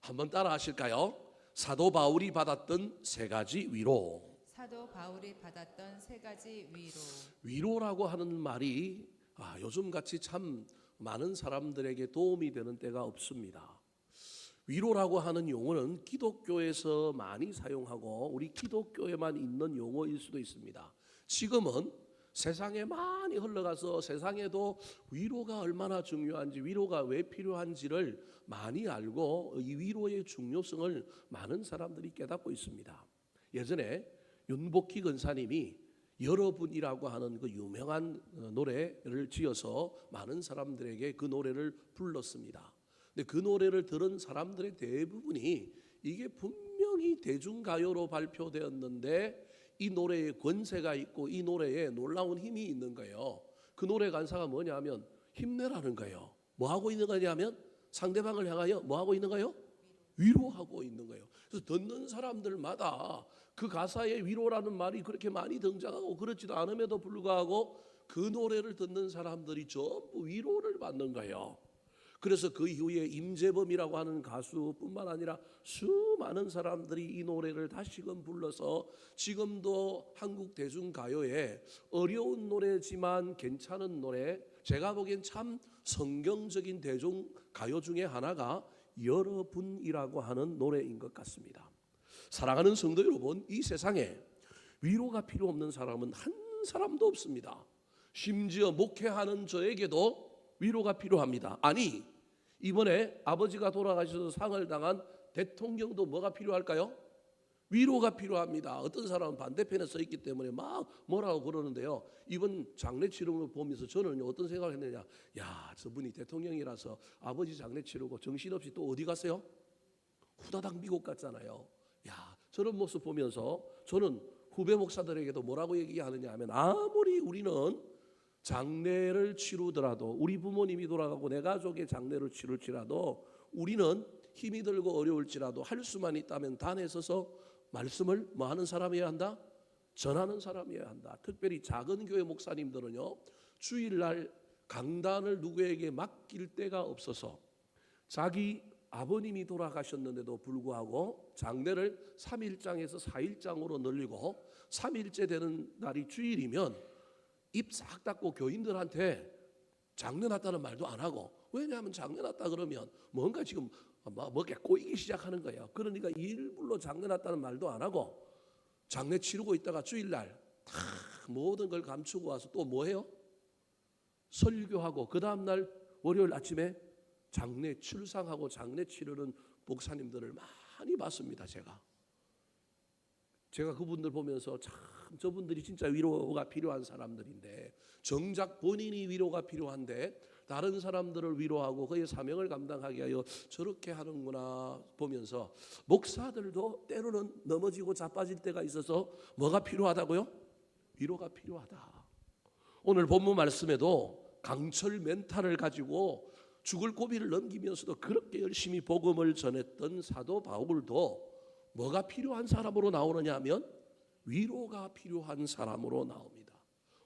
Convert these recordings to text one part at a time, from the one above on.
한번 따라 하실까요? 사도 바울이 받았던 세 가지 위로. 사도 바울이 받았던 세 가지 위로. 위로라고 하는 말이 요즘같이 참 많은 사람들에게 도움이 되는 때가 없습니다. 위로라고 하는 용어는 기독교에서 많이 사용하고 우리 기독교에만 있는 용어일 수도 있습니다. 지금은 세상에 많이 흘러가서 세상에도 위로가 얼마나 중요한지, 위로가 왜 필요한지를 많이 알고 이 위로의 중요성을 많은 사람들이 깨닫고 있습니다. 예전에 윤복희 권사님이 여러분이라고 하는 그 유명한 노래를 지어서 많은 사람들에게 그 노래를 불렀습니다. 근데 그 노래를 들은 사람들의 대부분이 이게 분명히 대중가요로 발표되었는데 이 노래에 권세가 있고 이 노래에 놀라운 힘이 있는 거예요. 그 노래 가사가 뭐냐면 힘내라는 거예요. 뭐 하고 있는 거냐면 상대방을 향하여 뭐 하고 있는 거예요? 위로하고 있는 거예요. 그래서 듣는 사람들마다 그 가사에 위로라는 말이 그렇게 많이 등장하고 그렇지도 않음에도 불구하고 그 노래를 듣는 사람들이 전부 위로를 받는 거예요. 그래서 그 이후에 임재범이라고 하는 가수뿐만 아니라 수많은 사람들이 이 노래를 다시금 불러서 지금도 한국 대중가요에 어려운 노래지만 괜찮은 노래, 제가 보기엔 참 성경적인 대중가요 중에 하나가 여러분이라고 하는 노래인 것 같습니다. 사랑하는 성도 여러분, 이 세상에 위로가 필요 없는 사람은 한 사람도 없습니다. 심지어 목회하는 저에게도 위로가 필요합니다. 아니, 이번에 아버지가 돌아가셔서 상을 당한 대통령도 뭐가 필요할까요? 위로가 필요합니다. 어떤 사람은 반대편에 서 있기 때문에 막 뭐라고 그러는데요. 이번 장례 치르는 걸 보면서 저는 어떤 생각을 했느냐. 야, 저분이 대통령이라서 아버지 장례 치르고 정신없이 또 어디 갔어요? 후다닥 미국 갔잖아요. 야, 저런 모습 보면서 저는 후배 목사들에게도 뭐라고 얘기하느냐 하면 아무리 우리는 장례를 치르더라도 우리 부모님이 돌아가고 내 가족의 장례를 치를지라도 우리는 힘이 들고 어려울지라도 할 수만 있다면 단에 서서 말씀을 뭐 하는 사람이어야 한다? 전하는 사람이어야 한다. 특별히 작은 교회 목사님들은요, 주일날 강단을 누구에게 맡길 데가 없어서 자기 아버님이 돌아가셨는데도 불구하고 장례를 3일장에서 4일장으로 늘리고 3일째 되는 날이 주일이면 입 싹 닫고 교인들한테 장례 났다는 말도 안 하고, 왜냐하면 장례 났다 그러면 뭔가 지금 뭐게 꼬이기 시작하는 거예요. 그러니까 일부러 장례 났다는 말도 안 하고 장례 치르고 있다가 주일날 다 모든 걸 감추고 와서 또 뭐해요? 설교하고 그 다음날 월요일 아침에 장례 출상하고 장례 치르는 목사님들을 많이 봤습니다. 제가 그분들 보면서 참 저분들이 진짜 위로가 필요한 사람들인데, 정작 본인이 위로가 필요한데 다른 사람들을 위로하고 그의 사명을 감당하게 하여 저렇게 하는구나 보면서, 목사들도 때로는 넘어지고 자빠질 때가 있어서 뭐가 필요하다고요? 위로가 필요하다. 오늘 본문 말씀에도 강철 멘탈을 가지고 죽을 고비를 넘기면서도 그렇게 열심히 복음을 전했던 사도 바울도 뭐가 필요한 사람으로 나오느냐 하면 위로가 필요한 사람으로 나옵니다.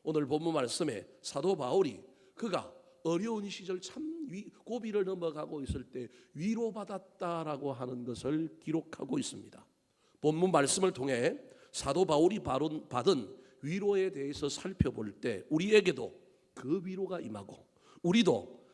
오늘 본문 말씀에 사도 바울이 그가 어려운 시절 참 고비를 넘어가고 있을 때 위로받았다라고 하는 것을 기록하고 있습니다. 본문 말씀을 통해 사도 바울이 받은 위로에 대해서 살펴볼 때 우리에게도 그 위로가 임하고 우리도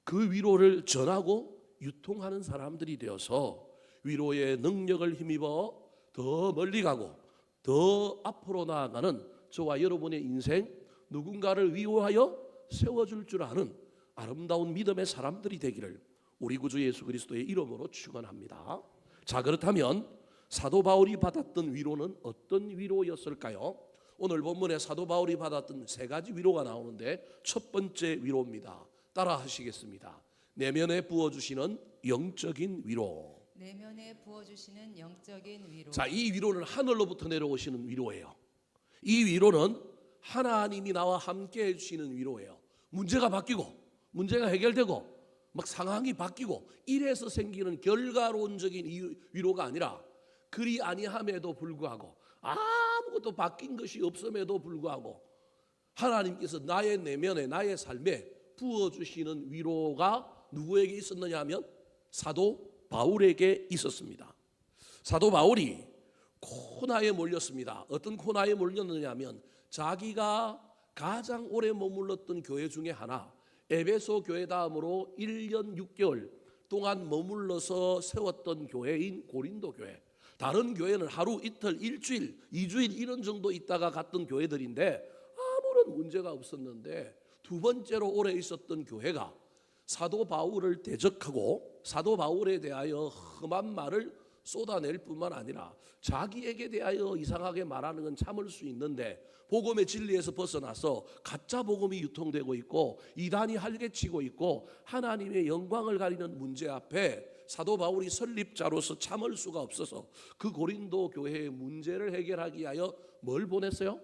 그 위로를 전하고 유통하는 사람들이 되어서 위로의 능력을 힘입어 더 멀리 가고 더 앞으로 나아가는 저와 여러분의 인생, 누군가를 위로하여 세워줄 줄 아는 아름다운 믿음의 사람들이 되기를 우리 구주 예수 그리스도의 이름으로 축원합니다. 자, 그렇다면 사도 바울이 받았던 위로는 어떤 위로였을까요? 오늘 본문에 사도 바울이 받았던 세 가지 위로가 나오는데 첫 번째 위로입니다. 따라 하시겠습니다. 내면에 부어주시는 영적인 위로. 내면에 부어주시는 영적인 위로. 자, 이 위로는 하늘로부터 내려오시는 위로예요. 이 위로는 하나님이 나와 함께 해주시는 위로예요. 문제가 바뀌고 문제가 해결되고 막 상황이 바뀌고 이래서 생기는 결과론적인 위로가 아니라, 그리 아니함에도 불구하고 아무것도 바뀐 것이 없음에도 불구하고 하나님께서 나의 내면에 나의 삶에 부어주시는 위로가 누구에게 있었느냐 하면 사도 바울에게 있었습니다. 사도 바울이 코나에 몰렸습니다. 어떤 코나에 몰렸느냐 하면 자기가 가장 오래 머물렀던 교회 중에 하나, 에베소 교회 다음으로 1년 6개월 동안 머물러서 세웠던 교회인 고린도 교회. 다른 교회는 하루, 이틀, 일주일, 2주일 이런 정도 있다가 갔던 교회들인데 아무런 문제가 없었는데, 두 번째로 오래 있었던 교회가 사도 바울을 대적하고 사도 바울에 대하여 험한 말을 쏟아낼 뿐만 아니라 자기에게 대하여 이상하게 말하는 건 참을 수 있는데, 복음의 진리에서 벗어나서 가짜 복음이 유통되고 있고 이단이 활개치고 있고 하나님의 영광을 가리는 문제 앞에 사도 바울이 설립자로서 참을 수가 없어서 그 고린도 교회의 문제를 해결하기 위하여 뭘 보냈어요?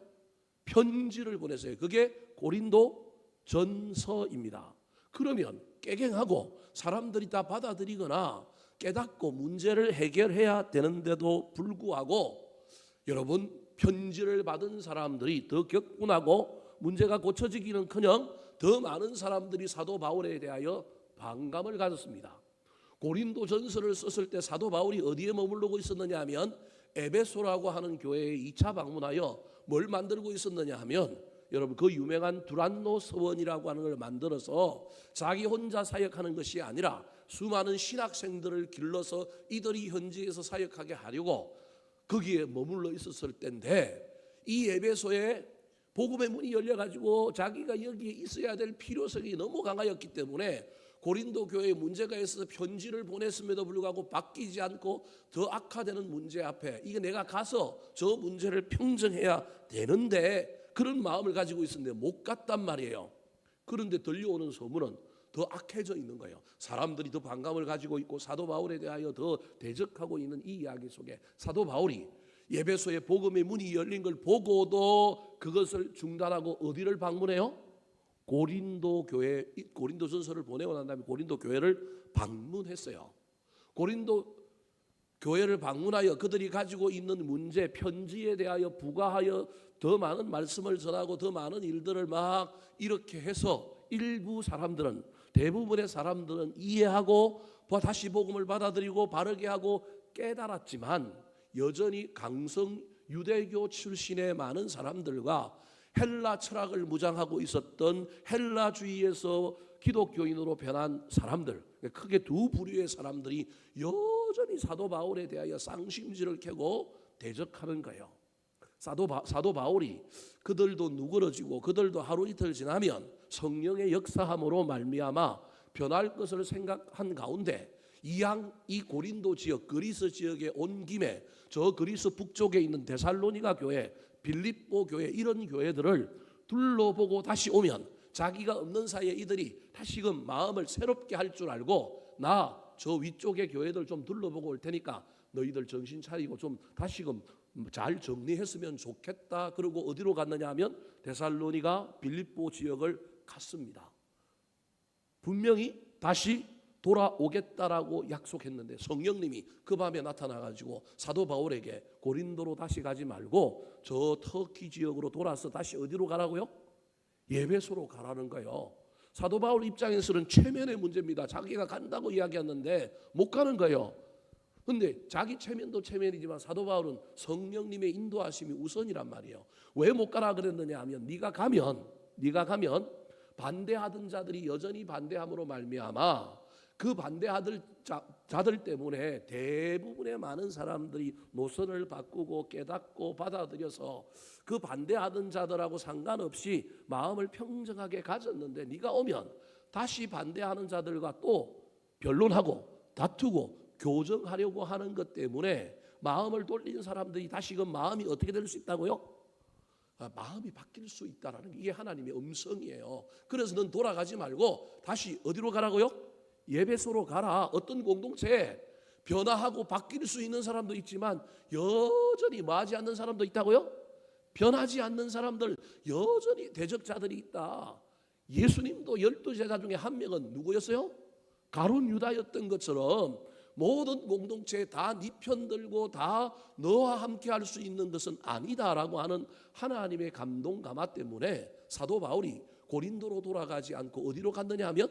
편지를 보냈어요. 그게 고린도 전서입니다. 그러면 깨갱하고 사람들이 다 받아들이거나 깨닫고 문제를 해결해야 되는데도 불구하고 여러분, 편지를 받은 사람들이 더 격분하고 문제가 고쳐지기는커녕 더 많은 사람들이 사도 바울에 대하여 반감을 가졌습니다. 고린도 전서를 썼을 때 사도 바울이 어디에 머무르고 있었느냐 하면 에베소라고 하는 교회에 2차 방문하여 뭘 만들고 있었느냐 하면 여러분, 그 유명한 두란노 서원이라고 하는 걸 만들어서 자기 혼자 사역하는 것이 아니라 수많은 신학생들을 길러서 이들이 현지에서 사역하게 하려고 거기에 머물러 있었을 때인데, 이 에베소에 복음의 문이 열려가지고 자기가 여기에 있어야 될 필요성이 너무 강하였기 때문에 고린도 교회에 문제가 있어서 편지를 보냈음에도 불구하고 바뀌지 않고 더 악화되는 문제 앞에 이게 내가 가서 저 문제를 평정해야 되는데 그런 마음을 가지고 있었는데 못 갔단 말이에요. 그런데 들려오는 소문은 더 악해져 있는 거예요. 사람들이 더 반감을 가지고 있고 사도 바울에 대하여 더 대적하고 있는 이 이야기 속에 사도 바울이 에베소의 복음의 문이 열린 걸 보고도 그것을 중단하고 어디를 방문해요? 고린도 교회, 고린도 전서를 보내고 난 다음에 고린도 교회를 방문했어요. 고린도 교회를 방문하여 그들이 가지고 있는 문제, 편지에 대하여 부과하여 더 많은 말씀을 전하고 더 많은 일들을 막 이렇게 해서 일부 사람들은, 대부분의 사람들은 이해하고 다시 복음을 받아들이고 바르게 하고 깨달았지만 여전히 강성 유대교 출신의 많은 사람들과 헬라 철학을 무장하고 있었던 헬라주의에서 기독교인으로 변한 사람들, 크게 두 부류의 사람들이 여전히 사도 바울에 대하여 쌍심지를 켜고 대적하는 거예요. 사도 바울이 그들도 누그러지고 그들도 하루 이틀 지나면 성령의 역사함으로 말미암아 변할 것을 생각한 가운데 이 고린도 지역, 그리스 지역에 온 김에 저 그리스 북쪽에 있는 데살로니가 교회, 빌립보 교회, 이런 교회들을 둘러보고 다시 오면 자기가 없는 사이에 이들이 다시금 마음을 새롭게 할 줄 알고 나 저 위쪽의 교회들 좀 둘러보고 올 테니까 너희들 정신 차리고 좀 다시금 잘 정리했으면 좋겠다. 그리고 어디로 갔느냐 하면 데살로니가 빌립보 지역을 갔습니다. 분명히 다시 돌아오겠다라고 약속했는데 성령님이 그 밤에 나타나가지고 사도 바울에게 고린도로 다시 가지 말고 저 터키 지역으로 돌아서 다시 어디로 가라고요? 에베소로 가라는 거예요. 사도 바울 입장에서는 체면의 문제입니다. 자기가 간다고 이야기했는데 못 가는 거예요. 근데 자기 체면도 체면이지만 사도 바울은 성령님의 인도하심이 우선이란 말이에요. 왜 못 가라 그랬느냐 하면 네가 가면 반대하던 자들이 여전히 반대함으로 말미암아 그 반대하던 자들 때문에 대부분의 많은 사람들이 노선을 바꾸고 깨닫고 받아들여서 그 반대하던 자들하고 상관없이 마음을 평정하게 가졌는데 네가 오면 다시 반대하는 자들과 또 변론하고 다투고 교정하려고 하는 것 때문에 마음을 돌린 사람들이 다시금 마음이 어떻게 될 수 있다고요? 마음이 바뀔 수 있다라는 게 이게 하나님의 음성이에요. 그래서 넌 돌아가지 말고 다시 어디로 가라고요? 에베소로 가라. 어떤 공동체에 변화하고 바뀔 수 있는 사람도 있지만 여전히 맞지 않는 사람도 있다고요? 변하지 않는 사람들, 여전히 대적자들이 있다. 예수님도 12제자 중에 한 명은 누구였어요? 가룟 유다였던 것처럼 모든 공동체에 다 네 편 들고 다 너와 함께 할 수 있는 것은 아니다라고 하는 하나님의 감동 감화 때문에 사도 바울이 고린도로 돌아가지 않고 어디로 갔느냐 하면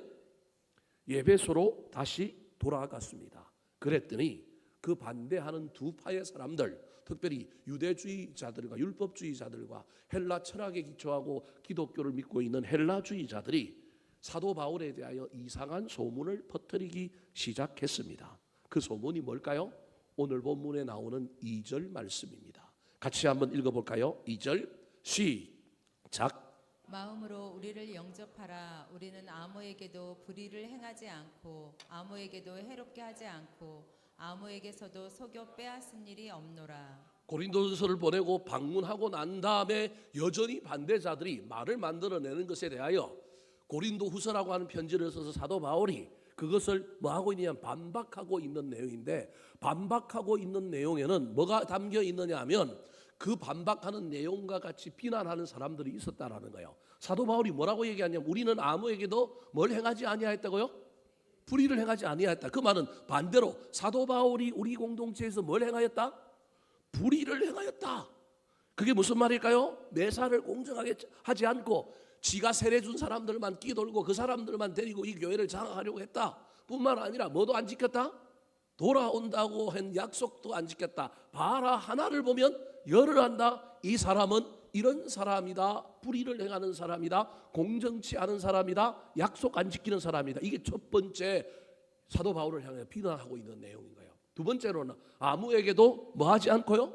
에베소로 다시 돌아갔습니다. 그랬더니 그 반대하는 두 파의 사람들, 특별히 유대주의자들과 율법주의자들과 헬라 철학에 기초하고 기독교를 믿고 있는 헬라주의자들이 사도 바울에 대하여 이상한 소문을 퍼뜨리기 시작했습니다. 그 소문이 뭘까요? 오늘 본문에 나오는 2절 말씀입니다. 같이 한번 읽어볼까요? 2절 시작. 마음으로 우리를 영접하라. 우리는 아무에게도 불의를 행하지 않고 아무에게도 해롭게 하지 않고 아무에게서도 속여 빼앗은 일이 없노라. 고린도전서를 보내고 방문하고 난 다음에 여전히 반대자들이 말을 만들어내는 것에 대하여 고린도 후서라고 하는 편지를 써서 사도 바울이 그것을 뭐 하고 있느냐 반박하고 있는 내용인데, 반박하고 있는 내용에는 뭐가 담겨 있느냐 하면 그 반박하는 내용과 같이 비난하는 사람들이 있었다라는 거예요. 사도 바울이 뭐라고 얘기하냐면 우리는 아무에게도 뭘 행하지 아니하였다고요? 불의를 행하지 아니하였다. 그 말은 반대로 사도 바울이 우리 공동체에서 뭘 행하였다? 불의를 행하였다. 그게 무슨 말일까요? 매사를 공정하게 하지 않고 지가 세례 준 사람들만 끼돌고 그 사람들만 데리고 이 교회를 장악하려고 했다. 뿐만 아니라 뭐도 안 지켰다? 돌아온다고 한 약속도 안 지켰다. 봐라, 하나를 보면 열을 한다. 이 사람은 이런 사람이다. 불의를 행하는 사람이다. 공정치 않은 사람이다. 약속 안 지키는 사람이다. 이게 첫 번째 사도 바울을 향해 비난하고 있는 내용인 거예요. 두 번째로는 아무에게도 뭐 하지 않고요?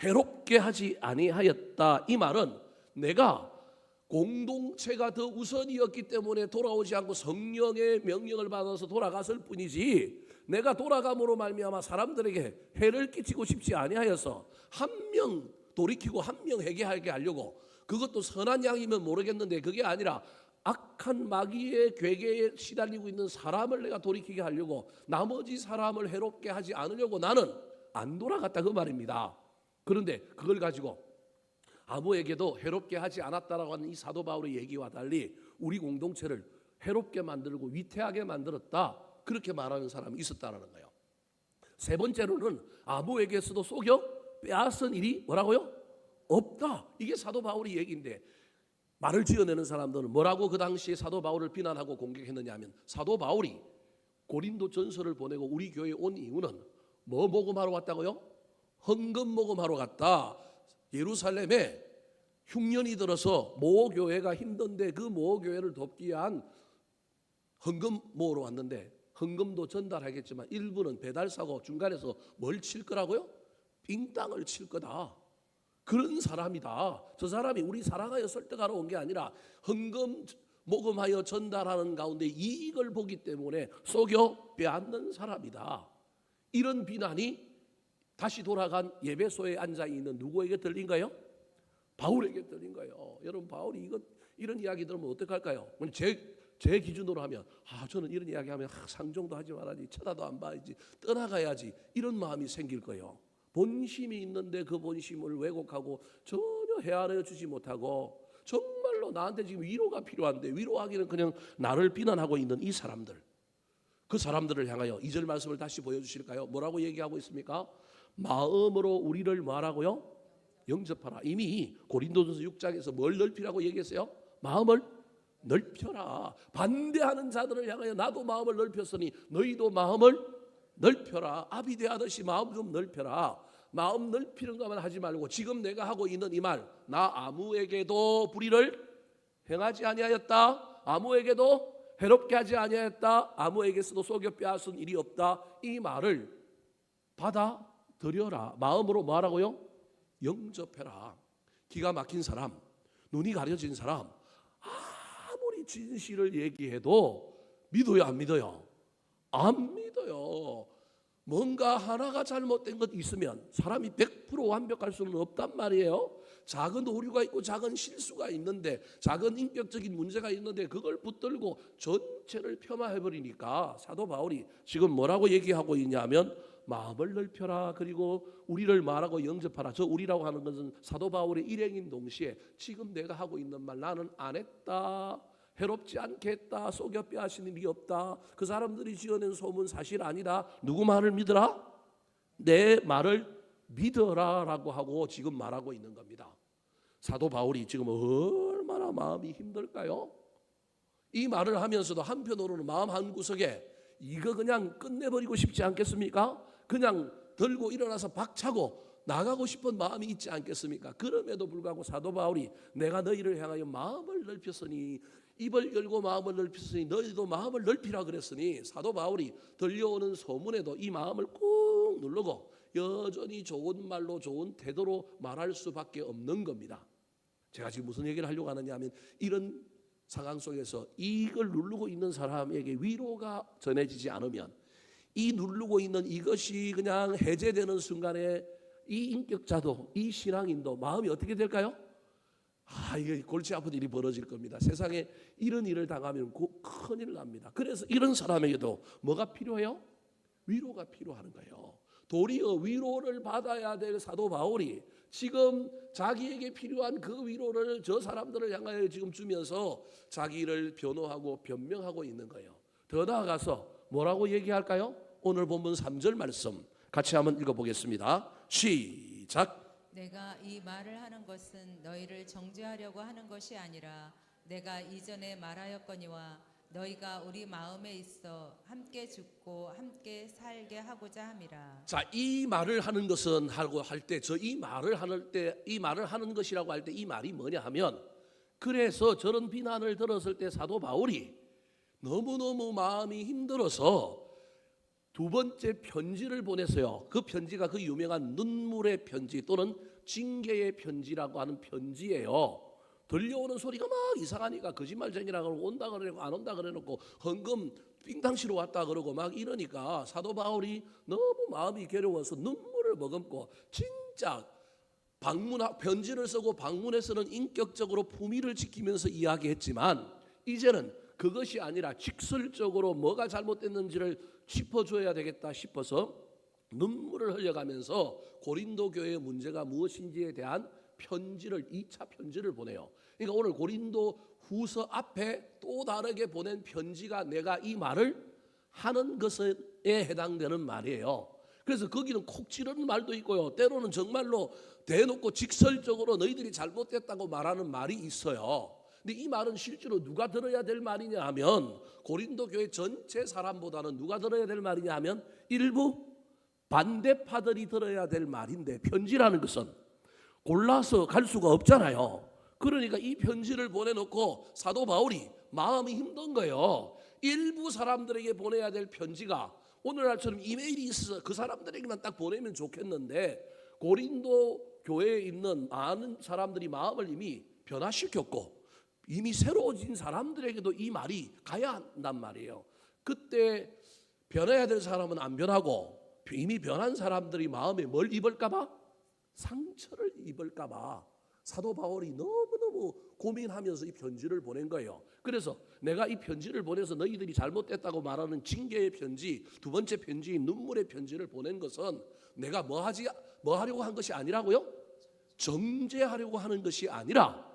해롭게 하지 아니하였다. 이 말은 내가 공동체가 더 우선이었기 때문에 돌아오지 않고 성령의 명령을 받아서 돌아갔을 뿐이지, 내가 돌아감으로 말미암아 사람들에게 해를 끼치고 싶지 아니하여서 한 명 돌이키고 한 명 회개하게 하려고, 그것도 선한 양이면 모르겠는데 그게 아니라 악한 마귀의 괴계에 시달리고 있는 사람을 내가 돌이키게 하려고, 나머지 사람을 해롭게 하지 않으려고 나는 안 돌아갔다 그 말입니다. 그런데 그걸 가지고 아무에게도 해롭게 하지 않았다라고 하는 이 사도 바울의 얘기와 달리 우리 공동체를 해롭게 만들고 위태하게 만들었다, 그렇게 말하는 사람이 있었다라는 거예요. 세 번째로는 아무에게서도 속여 빼앗은 일이 뭐라고요? 없다. 이게 사도 바울의 얘기인데, 말을 지어내는 사람들은 뭐라고 그 당시에 사도 바울을 비난하고 공격했느냐 하면, 사도 바울이 고린도 전서를 보내고 우리 교회에 온 이유는 뭐 모금하러 왔다고요? 헌금 모금하러 갔다. 예루살렘에 흉년이 들어서 모 교회가 힘든데 그 모 교회를 돕기 위한 헌금 모으러 왔는데, 헌금도 전달하겠지만 일부는 배달사고 중간에서 뭘 칠 거라고요? 빙땅을 칠 거다. 그런 사람이다. 저 사람이 우리 사랑하여 설득하러 온 게 아니라 헌금 모금하여 전달하는 가운데 이익을 보기 때문에 속여 빼앗는 사람이다. 이런 비난이 다시 돌아간 예배소에 앉아있는 누구에게 들린가요? 바울에게 들린 거예요. 여러분, 바울이 이런 이야기 들으면 어떡할까요? 제 기준으로 하면 저는 이런 이야기하면 상종도 하지 말아야지, 쳐다도 안 봐야지, 떠나가야지, 이런 마음이 생길 거예요. 본심이 있는데 그 본심을 왜곡하고 전혀 헤아려 주지 못하고 정말로 나한테 지금 위로가 필요한데 위로하기는 그냥 나를 비난하고 있는 이 사람들, 그 사람들을 향하여 2절 말씀을 다시 보여주실까요? 뭐라고 얘기하고 있습니까? 마음으로 우리를 뭐하라고요? 영접하라. 이미 고린도전서 6장에서 뭘 넓히라고 얘기했어요? 마음을 넓혀라. 반대하는 자들을 향하여 나도 마음을 넓혔으니 너희도 마음을 넓혀라. 아비 대하듯이 마음 좀 넓혀라. 마음 넓히는 것만 하지 말고 지금 내가 하고 있는 이 말, 나 아무에게도 불의를 행하지 아니하였다, 아무에게도 해롭게 하지 아니하였다, 아무에게서도 속여 빼앗은 일이 없다, 이 말을 받아들여라. 마음으로 뭐 하라고요? 영접해라. 기가 막힌 사람, 눈이 가려진 사람, 아무리 진실을 얘기해도 믿어요 안 믿어요? 안 믿어요. 뭔가 하나가 잘못된 것 있으면 사람이 100% 완벽할 수는 없단 말이에요. 작은 오류가 있고 작은 실수가 있는데, 작은 인격적인 문제가 있는데 그걸 붙들고 전체를 폄하해버리니까 사도 바울이 지금 뭐라고 얘기하고 있냐면 마음을 넓혀라. 그리고 우리를 말하고 영접하라. 저 우리라고 하는 것은 사도 바울의 일행인 동시에 지금 내가 하고 있는 말 나는 안 했다, 해롭지 않겠다, 속여 빼앗는 일이 없다, 그 사람들이 지어낸 소문 사실 아니다, 누구 말을 믿으라? 내 말을 믿어라 라고 하고 지금 말하고 있는 겁니다. 사도 바울이 지금 얼마나 마음이 힘들까요? 이 말을 하면서도 한편으로는 마음 한구석에 이거 그냥 끝내버리고 싶지 않겠습니까? 그냥 들고 일어나서 박차고 나가고 싶은 마음이 있지 않겠습니까? 그럼에도 불구하고 사도 바울이 내가 너희를 향하여 마음을 넓혔으니 입을 열고 마음을 넓혔으니 너희도 마음을 넓히라 그랬으니 사도 바울이 들려오는 소문에도 이 마음을 꾹 누르고 여전히 좋은 말로 좋은 태도로 말할 수밖에 없는 겁니다. 제가 지금 무슨 얘기를 하려고 하느냐 하면 이런 상황 속에서 이걸 누르고 있는 사람에게 위로가 전해지지 않으면 이 누르고 있는 이것이 그냥 해제되는 순간에 이 인격자도 이 신앙인도 마음이 어떻게 될까요? 이게 골치 아픈 일이 벌어질 겁니다. 세상에 이런 일을 당하면 큰일 납니다. 그래서 이런 사람에게도 뭐가 필요해요? 위로가 필요한 거예요. 도리어 위로를 받아야 될 사도 바울이 지금 자기에게 필요한 그 위로를 저 사람들을 향하여 지금 주면서 자기를 변호하고 변명하고 있는 거예요. 더 나아가서 뭐라고 얘기할까요? 오늘 본문 3절 말씀 같이 한번 읽어보겠습니다. 시작. 내가 이 말을 하는 것은 너희를 정죄하려고 하는 것이 아니라 내가 이전에 말하였거니와 너희가 우리 마음에 있어 함께 죽고 함께 살게 하고자 함이라. 자, 이 말을 하는 것은 하고 할 때 저 이 말을 하는 것이라고 할 때 이 말이 뭐냐 하면 그래서 저런 비난을 들었을 때 사도 바울이 너무너무 마음이 힘들어서 두 번째 편지를 보냈어요. 그 편지가 그 유명한 눈물의 편지 또는 징계의 편지라고 하는 편지예요. 들려오는 소리가 막 이상하니까 거짓말쟁이라 그러고 온다 그러고 안 온다 그래놓고 헌금 삥땅 치러 왔다 그러고 막 이러니까 사도 바울이 너무 마음이 괴로워서 눈물을 머금고 진짜 편지를 쓰고 방문해서는 인격적으로 품위를 지키면서 이야기했지만 이제는 그것이 아니라 직설적으로 뭐가 잘못됐는지를 짚어줘야 되겠다 싶어서 눈물을 흘려가면서 고린도 교회의 문제가 무엇인지에 대한 편지를 2차 편지를 보내요. 그러니까 오늘 고린도 후서 앞에 또 다르게 보낸 편지가 내가 이 말을 하는 것에 해당되는 말이에요. 그래서 거기는 콕 찌르는 말도 있고요. 때로는 정말로 대놓고 직설적으로 너희들이 잘못됐다고 말하는 말이 있어요. 근데 이 말은 실제로 누가 들어야 될 말이냐 하면 고린도 교회 전체 사람보다는 누가 들어야 될 말이냐 하면 일부 반대파들이 들어야 될 말인데 편지라는 것은 골라서 갈 수가 없잖아요. 그러니까 이 편지를 보내놓고 사도 바울이 마음이 힘든 거예요. 일부 사람들에게 보내야 될 편지가 오늘날처럼 이메일이 있어서 그 사람들에게만 딱 보내면 좋겠는데 고린도 교회에 있는 많은 사람들이 마음을 이미 변화시켰고 이미 새로워진 사람들에게도 이 말이 가야 한단 말이에요. 그때 변해야 될 사람은 안 변하고 이미 변한 사람들이 마음에 뭘 입을까 봐? 상처를 입을까 봐 사도 바울이 너무너무 고민하면서 이 편지를 보낸 거예요. 그래서 내가 이 편지를 보내서 너희들이 잘못됐다고 말하는 징계의 편지, 두 번째 편지인 눈물의 편지를 보낸 것은 내가 뭐 하려고 한 것이 아니라고요? 정죄하려고 하는 것이 아니라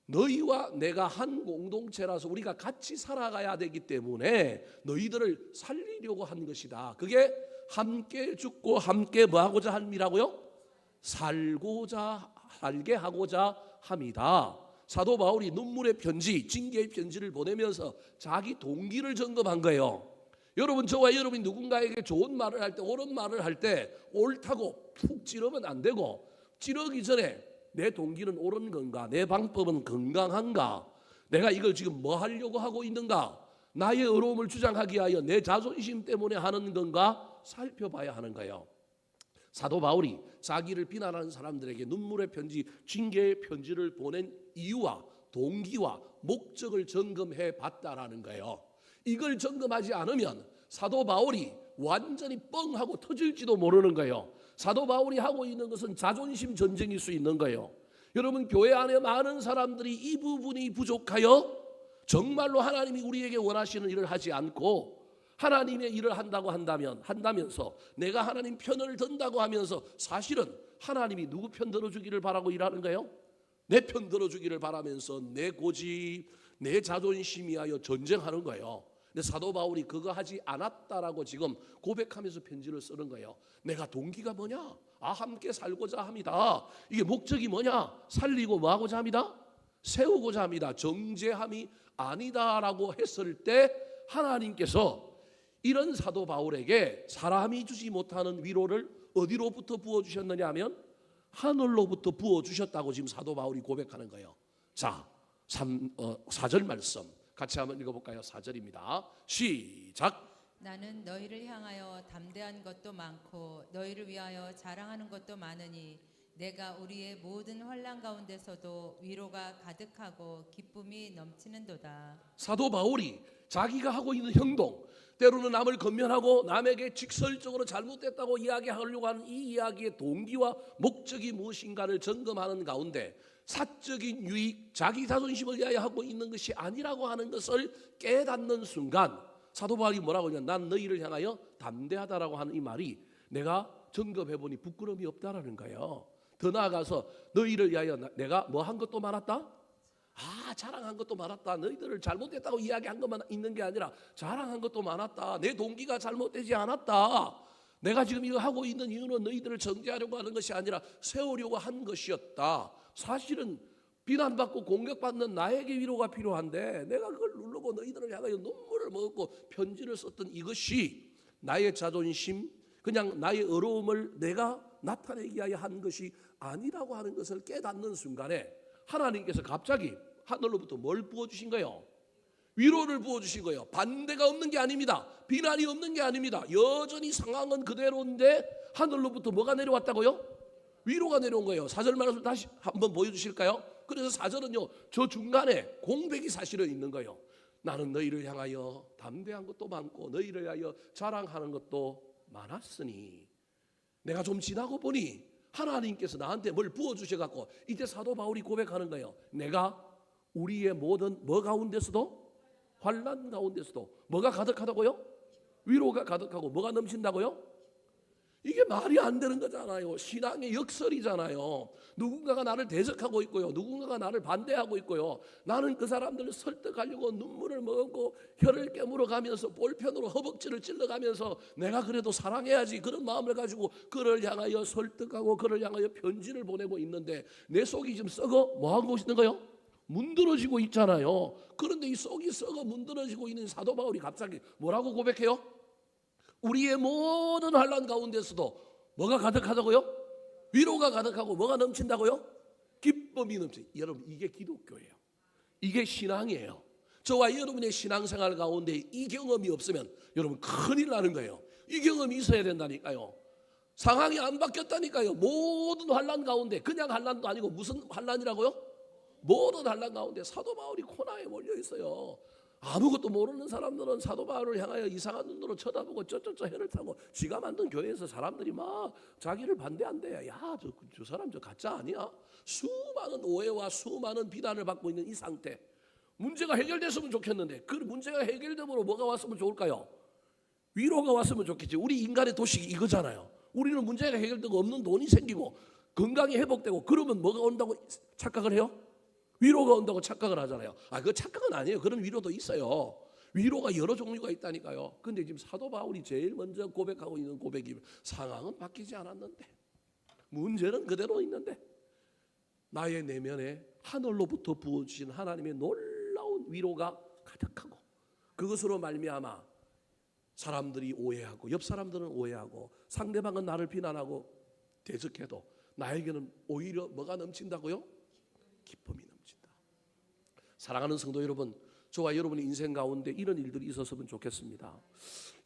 너희와 내가 한 공동체라서 우리가 같이 살아가야 되기 때문에 너희들을 살리려고 한 것이다. 그게 함께 죽고 함께 뭐 하고자 함이라고요? 살게 하고자 함이다. 사도 바울이 눈물의 편지, 징계의 편지를 보내면서 자기 동기를 점검한 거예요. 여러분, 저와 여러분이 누군가에게 좋은 말을 할 때, 옳은 말을 할 때 옳다고 푹 찌르면 안 되고 찌르기 전에 내 동기는 옳은 건가? 내 방법은 건강한가? 내가 이걸 지금 뭐 하려고 하고 있는가? 나의 의로움을 주장하기 위하여 내 자존심 때문에 하는 건가? 살펴봐야 하는 거예요. 사도 바울이 자기를 비난하는 사람들에게 눈물의 편지, 징계의 편지를 보낸 이유와 동기와 목적을 점검해 봤다라는 거예요. 이걸 점검하지 않으면 사도 바울이 완전히 뻥하고 터질지도 모르는 거예요. 사도 바울이 하고 있는 것은 자존심 전쟁일 수 있는 거예요. 여러분, 교회 안에 많은 사람들이 이 부분이 부족하여 정말로 하나님이 우리에게 원하시는 일을 하지 않고 하나님의 일을 한다면서 내가 하나님 편을 든다고 하면서 사실은 하나님이 누구 편 들어주기를 바라고 일하는 거예요? 내 편 들어주기를 바라면서 내 고집, 내 자존심 위하여 전쟁하는 거예요. 근데 사도 바울이 그거 하지 않았다라고 지금 고백하면서 편지를 쓰는 거예요. 내가 동기가 뭐냐? 함께 살고자 합니다. 이게 목적이 뭐냐? 살리고 뭐 하고자 합니다? 세우고자 합니다. 정죄함이 아니다라고 했을 때 하나님께서 이런 사도 바울에게 사람이 주지 못하는 위로를 어디로부터 부어주셨느냐 하면 하늘로부터 부어주셨다고 지금 사도 바울이 고백하는 거예요. 자, 4절 말씀 같이 한번 읽어볼까요? 4절입니다. 시작. 나는 너희를 향하여 담대한 것도 많고 너희를 위하여 자랑하는 것도 많으니 내가 우리의 모든 환난 가운데서도 위로가 가득하고 기쁨이 넘치는도다. 사도 바울이 자기가 하고 있는 행동, 때로는 남을 건면하고 남에게 직설적으로 잘못됐다고 이야기하려고 하는 이 이야기의 동기와 목적이 무엇인가를 점검하는 가운데 사적인 유익, 자기 자존심을 위하여 하고 있는 것이 아니라고 하는 것을 깨닫는 순간 사도 바울이 뭐라고 하냐면 난 너희를 향하여 담대하다라고 하는 이 말이 내가 점검해보니 부끄러움이 없다라는 거예요. 더 나아가서 너희를 위하여 내가 뭐 한 것도 많았다? 자랑한 것도 많았다. 너희들을 잘못됐다고 이야기한 것만 있는 게 아니라 자랑한 것도 많았다. 내 동기가 잘못되지 않았다. 내가 지금 이거 하고 있는 이유는 너희들을 정죄하려고 하는 것이 아니라 세우려고 한 것이었다. 사실은 비난받고 공격받는 나에게 위로가 필요한데 내가 그걸 누르고 너희들을 향하여 눈물을 먹었고 편지를 썼던 이것이 나의 자존심, 그냥 나의 어려움을 내가 나타내기 위하여 한 것이 아니라고 하는 것을 깨닫는 순간에 하나님께서 갑자기 하늘로부터 뭘 부어주신 거예요? 위로를 부어주신 거예요. 반대가 없는 게 아닙니다. 비난이 없는 게 아닙니다. 여전히 상황은 그대로인데 하늘로부터 뭐가 내려왔다고요? 위로가 내려온 거예요. 4절 말씀 다시 한번 보여주실까요? 그래서 4절은요 저 중간에 공백이 사실은 있는 거예요. 나는 너희를 향하여 담대한 것도 많고 너희를 향하여 자랑하는 것도 많았으니 내가 좀 지나고 보니 하나님께서 나한테 뭘 부어주셔갖고 이제 사도 바울이 고백하는 거예요. 내가 우리의 모든 뭐 가운데서도 환난 가운데서도 뭐가 가득하다고요? 위로가 가득하고 뭐가 넘친다고요? 이게 말이 안 되는 거잖아요. 신앙의 역설이잖아요. 누군가가 나를 대적하고 있고요. 누군가가 나를 반대하고 있고요. 나는 그 사람들을 설득하려고 눈물을 먹고 혀를 깨물어 가면서 볼펜으로 허벅지를 찔러가면서 내가 그래도 사랑해야지 그런 마음을 가지고 그를 향하여 설득하고 그를 향하여 편지를 보내고 있는데 내 속이 지금 썩어 뭐하고 있는 거요? 문드러지고 있잖아요. 그런데 이 속이 썩어 문드러지고 있는 사도 바울이 갑자기 뭐라고 고백해요? 우리의 모든 환난 가운데서도 뭐가 가득하다고요? 위로가 가득하고 뭐가 넘친다고요? 기쁨이 넘치. 여러분 이게 기독교예요. 이게 신앙이에요. 저와 여러분의 신앙생활 가운데 이 경험이 없으면 여러분 큰일 나는 거예요. 이 경험이 있어야 된다니까요. 상황이 안 바뀌었다니까요. 모든 환난 가운데 그냥 환난도 아니고 무슨 환난이라고요? 모든 환난 가운데 사도 바울이 코너에 몰려 있어요. 아무것도 모르는 사람들은 사도 바울을 향하여 이상한 눈으로 쳐다보고 쩌쩌쩌 해를 타고 지가 만든 교회에서 사람들이 막 자기를 반대한대. 야, 저 사람 저 가짜 아니야? 수많은 오해와 수많은 비난을 받고 있는 이 상태. 문제가 해결됐으면 좋겠는데 그 문제가 해결됨으로 뭐가 왔으면 좋을까요? 위로가 왔으면 좋겠지. 우리 인간의 도식이 이거잖아요. 우리는 문제가 해결되고 없는 돈이 생기고 건강이 회복되고 그러면 뭐가 온다고 착각을 해요? 위로가 온다고 착각을 하잖아요. 그 착각은 아니에요. 그런 위로도 있어요. 위로가 여러 종류가 있다니까요. 근데 지금 사도 바울이 제일 먼저 고백하고 있는 고백이 상황은 바뀌지 않았는데 문제는 그대로 있는데 나의 내면에 하늘로부터 부어주신 하나님의 놀라운 위로가 가득하고 그것으로 말미암아 사람들이 오해하고 옆 사람들은 오해하고 상대방은 나를 비난하고 대적해도 나에게는 오히려 뭐가 넘친다고요? 기쁨이 넘친다. 사랑하는 성도 여러분, 저와 여러분의 인생 가운데 이런 일들이 있었으면 좋겠습니다.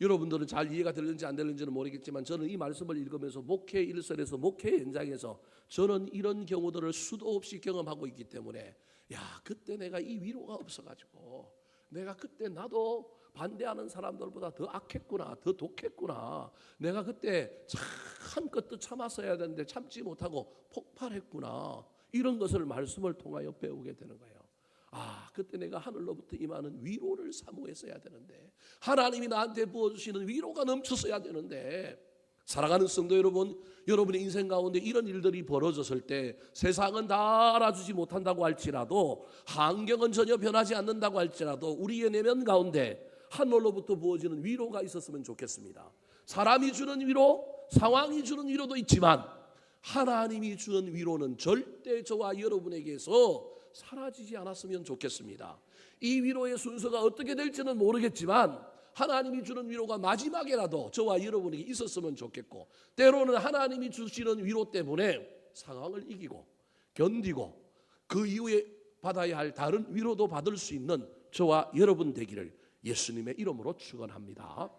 여러분들은 잘 이해가 되는지 안 되는지는 모르겠지만 저는 이 말씀을 읽으면서 목회 일선에서 목회 현장에서 저는 이런 경우들을 수도 없이 경험하고 있기 때문에 그때 내가 이 위로가 없어가지고 내가 그때 나도 반대하는 사람들보다 더 악했구나, 더 독했구나. 내가 그때 한껏도 참았어야 되는데 참지 못하고 폭발했구나. 이런 것을 말씀을 통하여 배우게 되는 거예요. 그때 내가 하늘로부터 임하는 위로를 사모했어야 되는데 하나님이 나한테 부어주시는 위로가 넘쳤어야 되는데 사랑하는 성도 여러분, 여러분의 인생 가운데 이런 일들이 벌어졌을 때 세상은 다 알아주지 못한다고 할지라도 환경은 전혀 변하지 않는다고 할지라도 우리의 내면 가운데 하늘로부터 부어지는 위로가 있었으면 좋겠습니다. 사람이 주는 위로, 상황이 주는 위로도 있지만 하나님이 주는 위로는 절대 저와 여러분에게서 사라지지 않았으면 좋겠습니다. 이 위로의 순서가 어떻게 될지는 모르겠지만 하나님이 주는 위로가 마지막에라도 저와 여러분에게 있었으면 좋겠고, 때로는 하나님이 주시는 위로 때문에 상황을 이기고 견디고 그 이후에 받아야 할 다른 위로도 받을 수 있는 저와 여러분 되기를 예수님의 이름으로 축원합니다.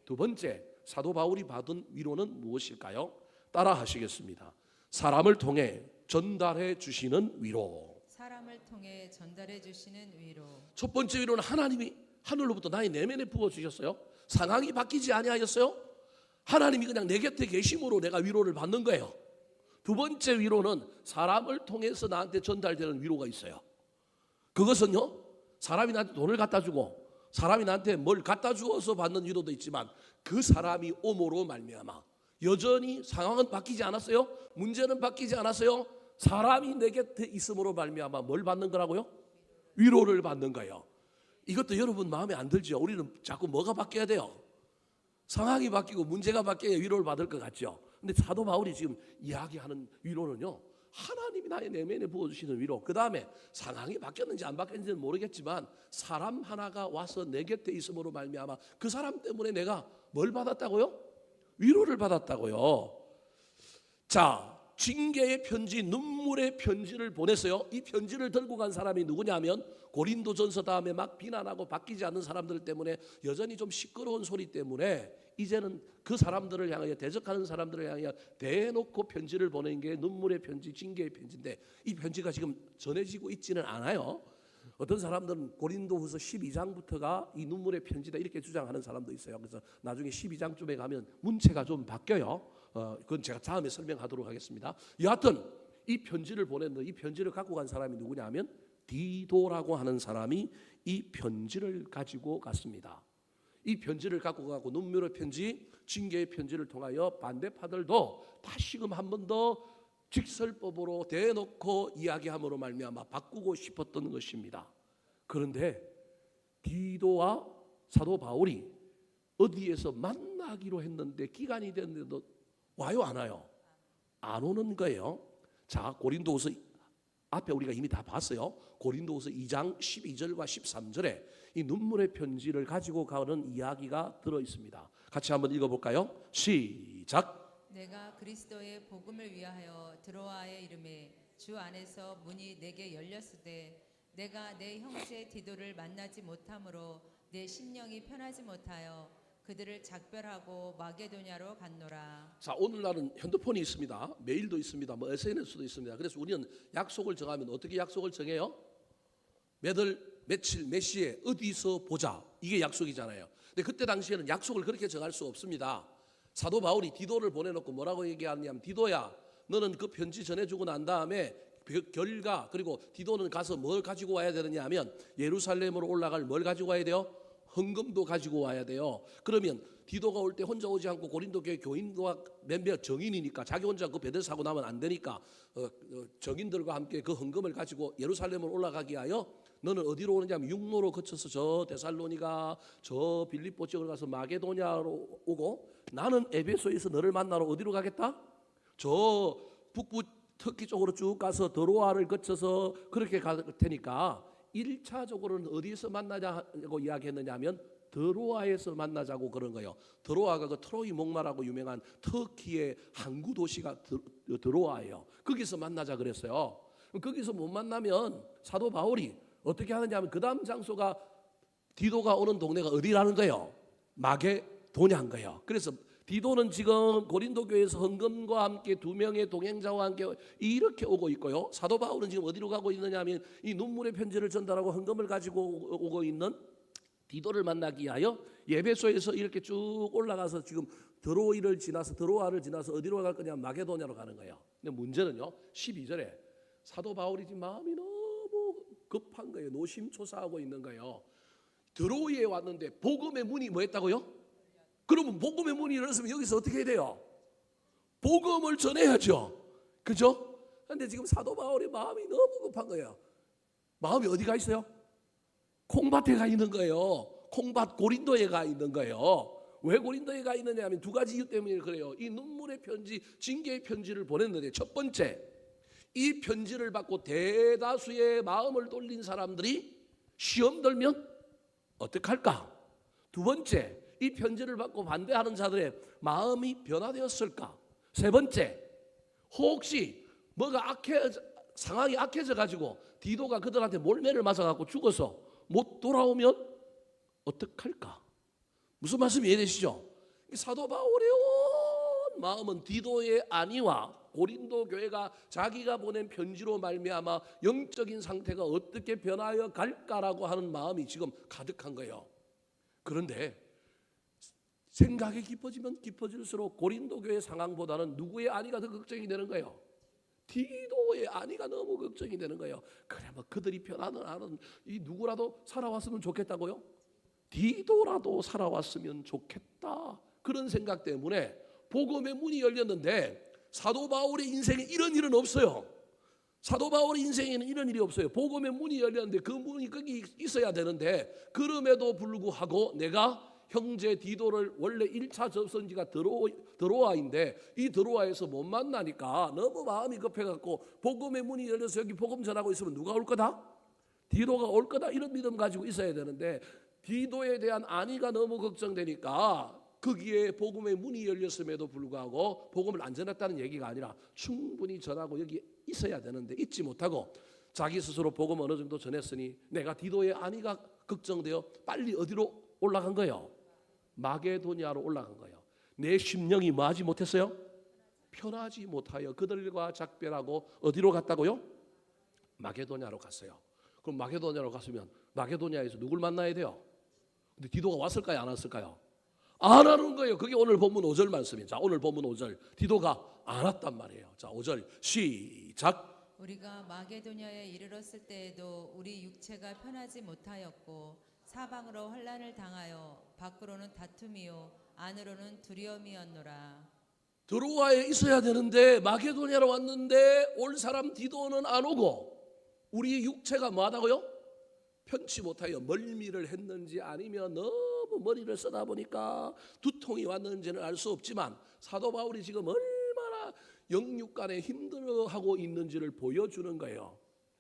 두 번째, 사도 바울이 받은 위로는 무엇일까요? 따라 하시겠습니다. 사람을 통해 전달해 주시는 위로. 사람을 통해 전달해 주시는 위로. 첫 번째 위로는 하나님이 하늘로부터 나의 내면에 부어 주셨어요. 상황이 바뀌지 아니하였어요. 하나님이 그냥 내 곁에 계심으로 내가 위로를 받는 거예요. 두 번째 위로는 사람을 통해서 나한테 전달되는 위로가 있어요. 그것은요, 사람이 나한테 돈을 갖다 주고 사람이 나한테 뭘 갖다 주어서 받는 위로도 있지만 그 사람이 오므로 말미암아 여전히 상황은 바뀌지 않았어요. 문제는 바뀌지 않았어요. 사람이 내 곁에 있음으로 말미암아 뭘 받는 거라고요? 위로를 받는 거예요. 이것도 여러분 마음에 안 들죠? 우리는 자꾸 뭐가 바뀌어야 돼요? 상황이 바뀌고 문제가 바뀌어야 위로를 받을 것 같죠? 근데 사도 바울이 지금 이야기하는 위로는요, 하나님이 나의 내면에 부어주시는 위로. 그 다음에 상황이 바뀌었는지 안 바뀌었는지는 모르겠지만 사람 하나가 와서 내 곁에 있음으로 말미암아 그 사람 때문에 내가 뭘 받았다고요? 위로를 받았다고요. 자, 징계의 편지, 눈물의 편지를 보냈어요. 이 편지를 들고 간 사람이 누구냐면 고린도전서 다음에 막 비난하고 바뀌지 않는 사람들 때문에 여전히 좀 시끄러운 소리 때문에 이제는 그 사람들을 향하여, 대적하는 사람들을 향하여 대놓고 편지를 보낸 게 눈물의 편지, 징계의 편지인데 이 편지가 지금 전해지고 있지는 않아요. 어떤 사람들은 고린도후서 12장부터가 이 눈물의 편지다 이렇게 주장하는 사람도 있어요. 그래서 나중에 12장쯤에 가면 문체가 좀 바뀌어요. 그건 제가 다음에 설명하도록 하겠습니다. 여하튼 이 편지를 보냈는데 이 편지를 갖고 간 사람이 누구냐면 디도라고 하는 사람이 이 편지를 가지고 갔습니다. 이 편지를 갖고 가고 눈물의 편지, 징계의 편지를 통하여 반대파들도 다시금 한 번 더 직설법으로 대놓고 이야기함으로 말미암아 바꾸고 싶었던 것입니다. 그런데 디도와 사도 바울이 어디에서 만나기로 했는데 기간이 됐는데도 와요 안 와요? 안 오는 거예요. 자, 고린도후서 앞에 우리가 이미 다 봤어요. 고린도후서 2장 12절과 13절에 이 눈물의 편지를 가지고 가는 이야기가 들어 있습니다. 같이 한번 읽어볼까요? 시작. 내가 그리스도의 복음을 위하여 드로아에 이름에 주 안에서 문이 내게 열렸을 때 내가 내 형제 디도를 만나지 못함으로 내 심령이 편하지 못하여 그들을 작별하고 마게도냐로 갔노라. 자, 오늘날은 핸드폰이 있습니다. 메일도 있습니다. 뭐 SNS도 있습니다. 그래서 우리는 약속을 정하면 어떻게 약속을 정해요? 몇월 며칠 몇 시에 어디서 보자, 이게 약속이잖아요. 근데 그때 당시에는 약속을 그렇게 정할 수 없습니다. 사도 바울이 디도를 보내놓고 뭐라고 얘기하냐면 디도야, 너는 그 편지 전해주고 난 다음에 결과, 그리고 디도는 가서 뭘 가지고 와야 되느냐 하면 예루살렘으로 올라갈 뭘 가지고 와야 돼요? 헌금도 가지고 와야 돼요. 그러면 디도가 올 때 혼자 오지 않고 고린도 교회 교인과 몇몇 정인이니까 자기 혼자 그 배들 사고 나면 안 되니까 정인들과 함께 그 헌금을 가지고 예루살렘으로 올라가기 위하여 너는 어디로 오느냐 하면 육로로 거쳐서 저 데살로니가, 저 빌립보 지역을 가서 마게도냐로 오고 나는 에베소에서 너를 만나러 어디로 가겠다? 저 북부 터키 쪽으로 쭉 가서 드로아를 거쳐서 그렇게 갈 테니까 1차적으로는 어디서 만나자고 이야기했느냐 하면 드로아에서 만나자고 그런 거예요. 드로아가 그 트로이 목마라고 유명한 터키의 항구 도시가 드로아예요. 거기서 만나자 그랬어요. 거기서 못 만나면 사도 바울이 어떻게 하느냐 하면 그 다음 장소가 디도가 오는 동네가 어디라는 거예요? 마게도냐인 거예요. 그래서 디도는 지금 고린도 교회에서 헌금과 함께 두 명의 동행자와 함께 이렇게 오고 있고요. 사도 바울은 지금 어디로 가고 있느냐 하면 이 눈물의 편지를 전달하고 헌금을 가지고 오고 있는 디도를 만나기 위하여 에베소에서 이렇게 쭉 올라가서 지금 드로아를 지나서 어디로 갈 거냐, 마게도냐로 가는 거예요. 근데 문제는요, 12절에 사도 바울이 지금 마음이 너무 급한 거예요. 노심초사하고 있는 거예요. 드로아에 왔는데 복음의 문이 뭐 했다고요? 그러면 복음의 문이 열렸으면 여기서 어떻게 해야 돼요? 복음을 전해야죠. 그죠? 그런데 지금 사도 바울의 마음이 너무 급한 거예요. 마음이 어디 가 있어요? 콩밭에 가 있는 거예요. 콩밭 고린도에 가 있는 거예요. 왜 고린도에 가 있느냐 하면 두 가지 이유 때문에 그래요. 이 눈물의 편지, 징계의 편지를 보냈는데 첫 번째, 이 편지를 받고 대다수의 마음을 돌린 사람들이 시험 들면 어떡할까? 두 번째, 이 편지를 받고 반대하는 자들의 마음이 변화되었을까? 세 번째, 혹시 뭐가 상황이 악해져 가지고 디도가 그들한테 몰매를 맞아 갖고 죽어서 못 돌아오면 어떡할까? 무슨 말씀이 이해되시죠? 사도 바울의 온 마음은 디도의 안위와 고린도 교회가 자기가 보낸 편지로 말미암아 영적인 상태가 어떻게 변하여 갈까라고 하는 마음이 지금 가득한 거예요. 그런데 생각이 깊어지면 깊어질수록 고린도 교회 상황보다는 누구의 안위가 더 걱정이 되는 거예요? 디도의 안위가 너무 걱정이 되는 거예요. 그래 뭐 그들이 변하는 안은 이 누구라도 살아왔으면 좋겠다고요? 디도라도 살아왔으면 좋겠다. 그런 생각 때문에 복음의 문이 열렸는데 사도 바울의 인생에 이런 일은 없어요. 사도 바울의 인생에는 이런 일이 없어요. 복음의 문이 열렸는데 그 문이 거기 있어야 되는데 그럼에도 불구하고 내가 형제 디도를 원래 1차 접선지가 드로아인데 이 드로아에서 못 만나니까 너무 마음이 급해갖고 복음의 문이 열려서 여기 복음 전하고 있으면 누가 올 거다? 디도가 올 거다. 이런 믿음 가지고 있어야 되는데 디도에 대한 안위가 너무 걱정되니까 거기에 복음의 문이 열렸음에도 불구하고 복음을 안 전했다는 얘기가 아니라 충분히 전하고 여기 있어야 되는데 있지 못하고 자기 스스로 복음 어느 정도 전했으니 내가 디도의 안위가 걱정되어 빨리 어디로 올라간 거예요? 마게도냐로 올라간 거예요. 내 심령이 뭐하지 못했어요? 편하지 못하여 그들과 작별하고 어디로 갔다고요? 마게도냐로 갔어요. 그럼 마게도냐로 갔으면 마게도냐에서 누굴 만나야 돼요? 근데 디도가 왔을까요? 안 왔을까요? 안 하는 거예요. 그게 오늘 본문 5절 말씀이에요. 자, 오늘 본문 5절. 디도가 안 왔단 말이에요. 자, 5절 시작. 우리가 마게도냐에 이르렀을 때에도 우리 육체가 편하지 못하였고 사방으로 환난을 당하여 밖으로는 다툼이요 안으로는 두려움이었노라. 드로아에 있어야 되는데 마게도냐로 왔는데 올 사람 디도는 안 오고 우리 육체가 뭐하다고요? 편치 못하여 멀미를 했는지 아니면 너무 머리를 쓰다 보니까 두통이 왔는지는 알 수 없지만 사도 바울이 지금 얼마나 영육간에 힘들어하고 있는지를 보여주는 거예요.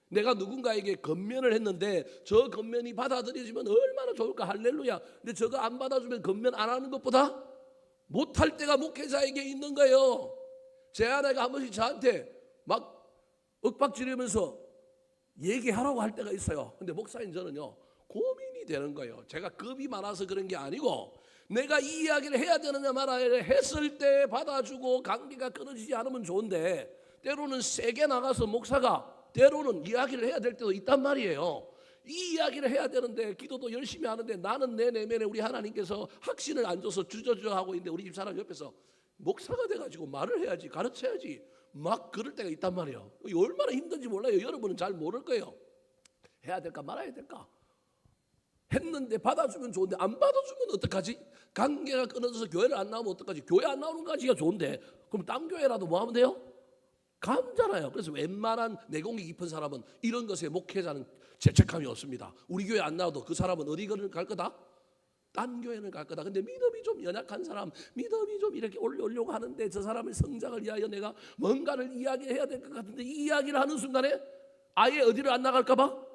내가 누군가에게 건면을 했는데 저 건면이 받아들여지면 얼마나 좋을까. 할렐루야. 근데 저거 안 받아주면 건면 안 하는 것보다 못할 때가 목회자에게 있는 거예요. 제 아내가 한 번씩 저한테 막 윽박지르면서 얘기하라고 할 때가 있어요. 근데 목사님 저는요 고민이 되는 거예요. 제가 겁이 많아서 그런 게 아니고 내가 이 이야기를 해야 되느냐 말아야 했을 때 받아주고 관계가 끊어지지 않으면 좋은데 때로는 세게 나가서 목사가 때로는 이야기를 해야 될 때도 있단 말이에요. 이 이야기를 해야 되는데 기도도 열심히 하는데 나는 내 내면에 우리 하나님께서 확신을 안 줘서 주저주저 하고 있는데 우리 집사람 옆에서 목사가 돼가지고 말을 해야지 가르쳐야지 막 그럴 때가 있단 말이에요. 얼마나 힘든지 몰라요. 여러분은 잘 모를 거예요. 해야 될까 말아야 될까 했는데 받아주면 좋은데 안 받아주면 어떡하지? 관계가 끊어져서 교회를 안 나오면 어떡하지? 교회 안 나오는 까지가 좋은데 그럼 딴 교회라도 뭐 하면 돼요? 감잖아요. 그래서 웬만한 내공이 깊은 사람은 이런 것에 목회자는 죄책감이 없습니다. 우리 교회 안 나와도 그 사람은 어디 갈 거다? 딴 교회는 갈 거다. 근데 믿음이 좀 연약한 사람, 믿음이 좀 이렇게 올려오려고 하는데 저 사람의 성장을 위하여 내가 뭔가를 이야기해야 될 것 같은데 이 이야기를 하는 순간에 아예 어디를 안 나갈까 봐?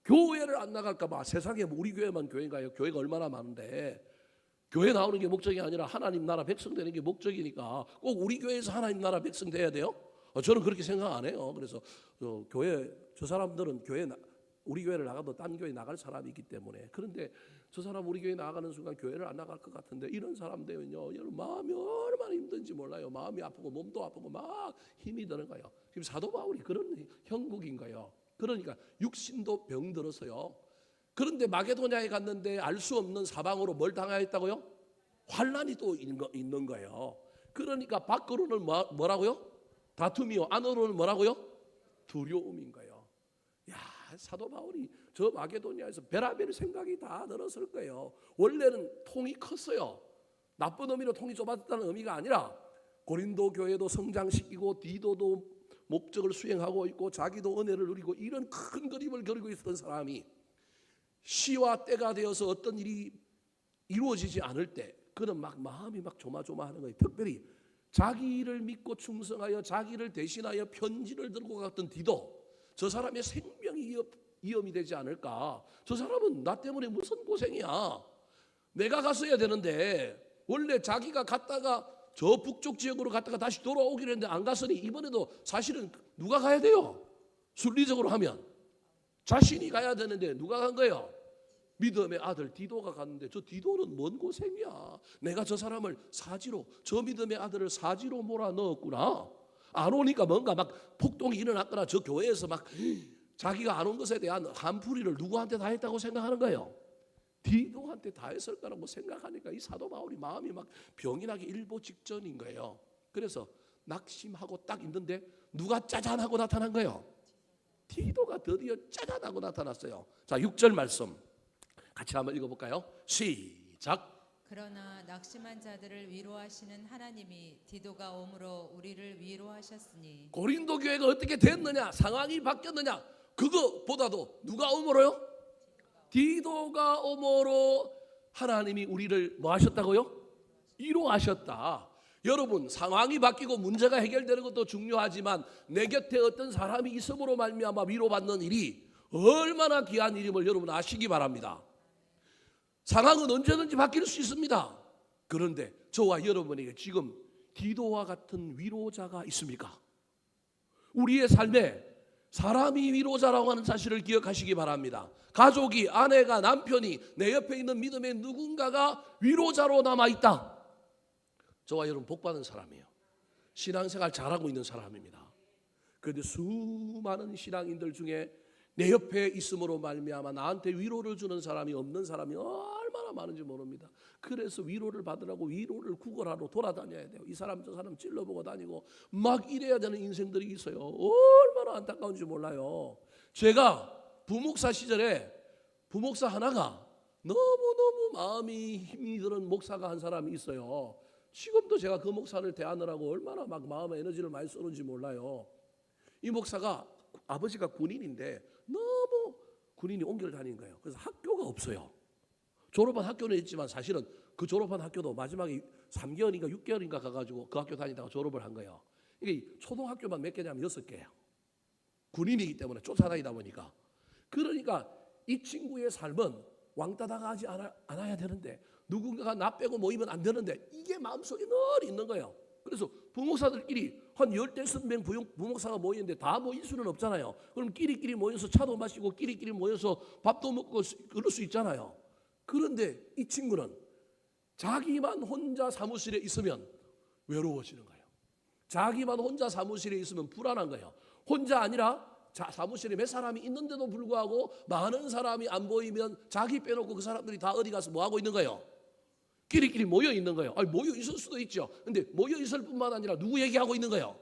교회를 안 나갈까 봐. 세상에 우리 교회만 교회인가요? 교회가 얼마나 많은데 교회 나오는 게 목적이 아니라 하나님 나라 백성 되는 게 목적이니까 꼭 우리 교회에서 하나님 나라 백성 돼야 돼요? 저는 그렇게 생각 안 해요. 그래서 교회 저 사람들은 우리 교회를 나가도 딴 교회 나갈 사람이 있기 때문에 그런데 저 사람 우리 교회 나가는 순간 교회를 안 나갈 것 같은데 이런 사람 되면요 여러분 마음이 얼마나 힘든지 몰라요. 마음이 아프고 몸도 아프고 막 힘이 드는 거예요. 지금 사도 바울이 그런 형국인 거예요. 그러니까 육신도 병들어서요. 그런데 마게도냐에 갔는데 알 수 없는 사방으로 뭘 당하였다고요? 환난이 또 있는 거예요. 그러니까 밖으로는 뭐라고요? 다툼이요. 안으로는 뭐라고요? 두려움인 거예요. 야, 사도 바울이 저 마게도냐에서 별의별 생각이 다 들었을 거예요. 원래는 통이 컸어요. 나쁜 의미로 통이 좁았다는 의미가 아니라 고린도 교회도 성장시키고 디도도 목적을 수행하고 있고 자기도 은혜를 누리고 이런 큰 그림을 그리고 있었던 사람이 시와 때가 되어서 어떤 일이 이루어지지 않을 때 그는 막 마음이 막 조마조마하는 거예요. 특별히 자기를 믿고 충성하여 자기를 대신하여 편지를 들고 갔던 디도, 저 사람의 생명이 위험이 되지 않을까? 저 사람은 나 때문에 무슨 고생이야? 내가 갔어야 되는데, 원래 자기가 갔다가 저 북쪽 지역으로 갔다가 다시 돌아오기로 했는데 안 갔으니 이번에도 사실은 누가 가야 돼요? 순리적으로 하면 자신이 가야 되는데 누가 간 거예요? 믿음의 아들 디도가 갔는데, 저 디도는 뭔 고생이야? 내가 저 사람을 사지로, 저 믿음의 아들을 사지로 몰아 넣었구나. 안 오니까 뭔가 막 폭동이 일어났거나 저 교회에서 막 자기가 안 온 것에 대한 한풀이를 누구한테 다 했다고 생각하는 거예요? 디도한테 다 했을 거라고 생각하니까 이 사도 바울이 마음이 막 병이 나기 일보 직전인 거예요. 그래서 낙심하고 딱 있는데 누가 짜잔 하고 나타난 거예요? 디도가 드디어 짜잔 하고 나타났어요. 자, 6절 말씀 같이 한번 읽어볼까요? 시작. 그러나 낙심한 자들을 위로하시는 하나님이 디도가 옴으로 우리를 위로하셨으니. 고린도 교회가 어떻게 됐느냐, 상황이 바뀌었느냐, 그거보다도 누가 옴으로요? 디도가 옴으로 하나님이 우리를 뭐 하셨다고요? 위로하셨다. 여러분, 상황이 바뀌고 문제가 해결되는 것도 중요하지만 내 곁에 어떤 사람이 있음으로 말미암아 위로받는 일이 얼마나 귀한 일임을 여러분 아시기 바랍니다. 상황은 언제든지 바뀔 수 있습니다. 그런데 저와 여러분에게 지금 디도와 같은 위로자가 있습니까? 우리의 삶에 사람이 위로자라고 하는 사실을 기억하시기 바랍니다. 가족이, 아내가, 남편이, 내 옆에 있는 믿음의 누군가가 위로자로 남아있다. 저와 여러분 복받은 사람이에요. 신앙생활 잘하고 있는 사람입니다. 그런데 수많은 신앙인들 중에 내 옆에 있음으로 말미암아 나한테 위로를 주는 사람이 없는 사람이 얼마나 많은지 모릅니다. 그래서 위로를 받으라고 위로를 구걸하러 돌아다녀야 돼요. 이 사람 저 사람 찔러보고 다니고 막 이래야 되는 인생들이 있어요. 얼마나 안타까운지 몰라요. 제가 부목사 시절에 부목사 하나가 너무너무 마음이 힘이 드는 목사가 한 사람이 있어요. 지금도 제가 그 목사를 대하느라고 얼마나 막 마음의 에너지를 많이 쓰는지 몰라요. 이 목사가 아버지가 군인인데 너무 군인이 옮겨를 다니는 거예요. 그래서 학교가 없어요. 졸업한 학교는 있지만 사실은 그 졸업한 학교도 마지막에 3개월인가 6개월인가 가가지고 그 학교 다니다가 졸업을 한 거예요. 이게 초등학교만 몇 개냐면 6개예요. 군인이기 때문에 쫓아다니다 보니까. 그러니까 이 친구의 삶은 왕따 당하지 않아야 되는데, 누군가가 나 빼고 모이면 안 되는데, 이게 마음속에 늘 있는 거예요. 그래서 부목사들끼리 한 15명 부목사가 모이는데 다 모일 수는 없잖아요. 그럼 끼리끼리 모여서 차도 마시고 끼리끼리 모여서 밥도 먹고 그럴 수 있잖아요. 그런데 이 친구는 자기만 혼자 사무실에 있으면 외로워지는 거예요. 자기만 혼자 사무실에 있으면 불안한 거예요. 혼자 아니라 사무실에 몇 사람이 있는데도 불구하고 많은 사람이 안 보이면 자기 빼놓고 그 사람들이 다 어디 가서 뭐 하고 있는 거예요? 끼리끼리 모여 있는 거예요. 아니, 모여 있을 수도 있죠. 근데 모여 있을 뿐만 아니라 누구 얘기하고 있는 거예요?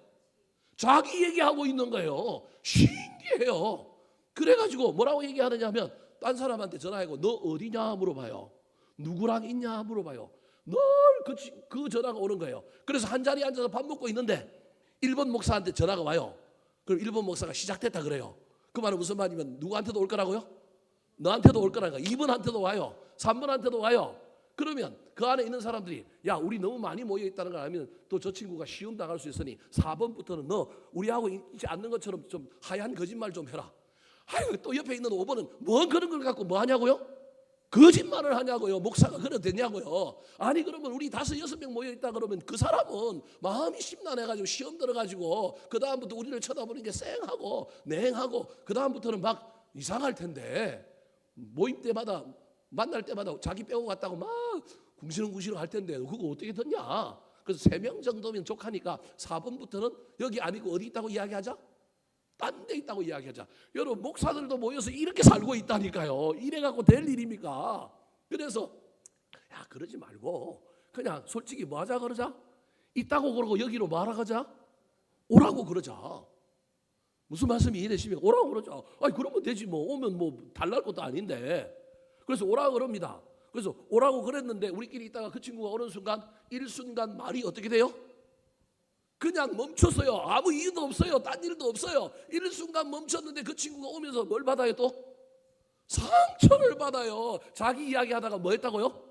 자기 얘기하고 있는 거예요. 신기해요. 그래가지고 뭐라고 얘기하느냐 하면 딴 사람한테 전화하고 너 어디냐 물어봐요. 누구랑 있냐 물어봐요. 늘 그 전화가 오는 거예요. 그래서 한 자리에 앉아서 밥 먹고 있는데 1번 목사한테 전화가 와요. 그럼 1번 목사가 시작됐다 그래요. 그 말은 무슨 말이면 누구한테도 올 거라고요? 너한테도 올 거라는 거야. 2번한테도 와요. 3번한테도 와요. 그러면 그 안에 있는 사람들이 야, 우리 너무 많이 모여 있다는 걸 알면 또 저 친구가 시험 당할 수 있으니 4번부터는 너 우리하고 있지 않는 것처럼 좀 하얀 거짓말 좀 해라. 아유, 또 옆에 있는 5번은 뭔 그런 걸 갖고 뭐 하냐고요? 거짓말을 하냐고요. 목사가 그래도 되냐고요. 아니, 그러면 우리 5, 6명 모여 있다 그러면 그 사람은 마음이 심란해가지고 시험 들어가지고 그 다음부터 우리를 쳐다보는 게 쌩하고 냉하고 그 다음부터는 막 이상할 텐데, 모임 때마다 만날 때마다 자기 빼고 갔다고 막 궁시렁궁시렁 할 텐데 그거 어떻게 듣냐. 그래서 3명 정도면 족하니까 4번부터는 여기 아니고 어디 있다고 이야기하자? 딴 데 있다고 이야기하자. 여러분, 목사들도 모여서 이렇게 살고 있다니까요. 이래갖고 될 일입니까? 그래서 야, 그러지 말고 그냥 솔직히 뭐 하자 그러자? 있다고 그러고 여기로 뭐 하라 그러자? 오라고 그러자. 무슨 말씀이 이해되십니까? 오라고 그러자. 아니, 그러면 되지 뭐. 오면 뭐 달랄 것도 아닌데. 그래서 오라고 그럽니다. 그래서 오라고 그랬는데 우리끼리 있다가 그 친구가 오는 순간 일순간 말이 어떻게 돼요? 그냥 멈췄어요. 아무 이유도 없어요. 딴 일도 없어요. 일순간 멈췄는데 그 친구가 오면서 뭘 받아요 또? 상처를 받아요. 자기 이야기하다가 뭐 했다고요?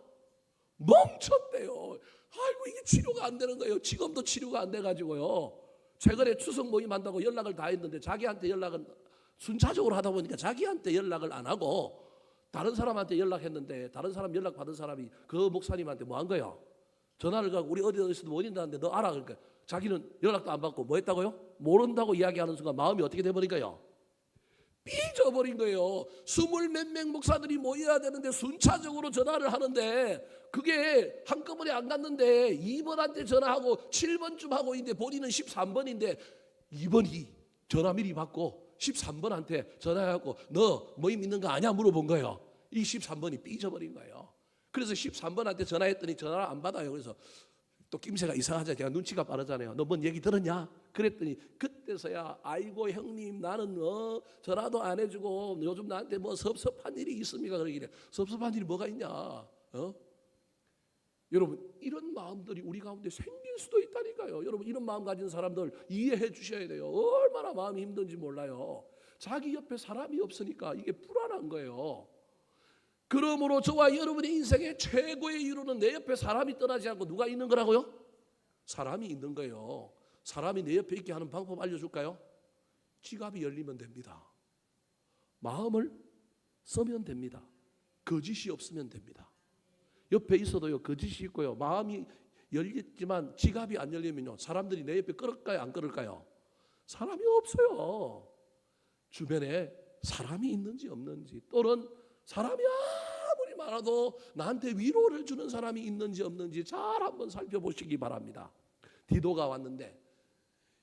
멈췄대요. 아이고 이게 치료가 안 되는 거예요. 지금도 치료가 안 돼가지고요. 최근에 추석 모임 한다고 연락을 다 했는데 자기한테 연락은 순차적으로 하다 보니까 자기한테 연락을 안 하고 다른 사람한테 연락했는데 다른 사람 연락 받은 사람이 그 목사님한테 뭐 한 거예요? 전화를 가고 우리 어디서 모인다는데 너 알아? 그러니까 자기는 연락도 안 받고 뭐 했다고요? 모른다고 이야기하는 순간 마음이 어떻게 돼버린가요? 삐져버린 거예요. 20몇 명 목사들이 모여야 되는데 순차적으로 전화를 하는데 그게 한꺼번에 안 갔는데 2번한테 전화하고 7번쯤 하고 있는데 본인은 13번인데 2번이 전화 미리 받고 13번한테 전화해갖고 너 모임 있는 거 아냐 물어본 거예요. 이 13번이 삐져버린 거예요. 그래서 13번한테 전화했더니 전화를 안 받아요. 그래서 또 낌새가 이상하죠. 제가 눈치가 빠르잖아요. 너 뭔 얘기 들었냐? 그랬더니 그때서야 아이고 형님 나는 전화도 안 해주고 요즘 나한테 뭐 섭섭한 일이 있습니까? 그러길래 섭섭한 일이 뭐가 있냐? 여러분 이런 마음들이 우리 가운데 생길 수도 있다니까요. 여러분 이런 마음 가진 사람들 이해해 주셔야 돼요. 얼마나 마음이 힘든지 몰라요. 자기 옆에 사람이 없으니까 이게 불안한 거예요. 그러므로 저와 여러분의 인생의 최고의 이유는 내 옆에 사람이 떠나지 않고 누가 있는 거라고요? 사람이 있는 거예요. 사람이 내 옆에 있게 하는 방법 알려줄까요? 지갑이 열리면 됩니다. 마음을 쓰면 됩니다. 거짓이 없으면 됩니다. 옆에 있어도요 거짓이 있고요 마음이 열렸지만 지갑이 안 열리면요 사람들이 내 옆에 끌을까요 안 끌을까요? 사람이 없어요. 주변에 사람이 있는지 없는지 또는 사람이 아무리 많아도 나한테 위로를 주는 사람이 있는지 없는지 잘 한번 살펴보시기 바랍니다. 디도가 왔는데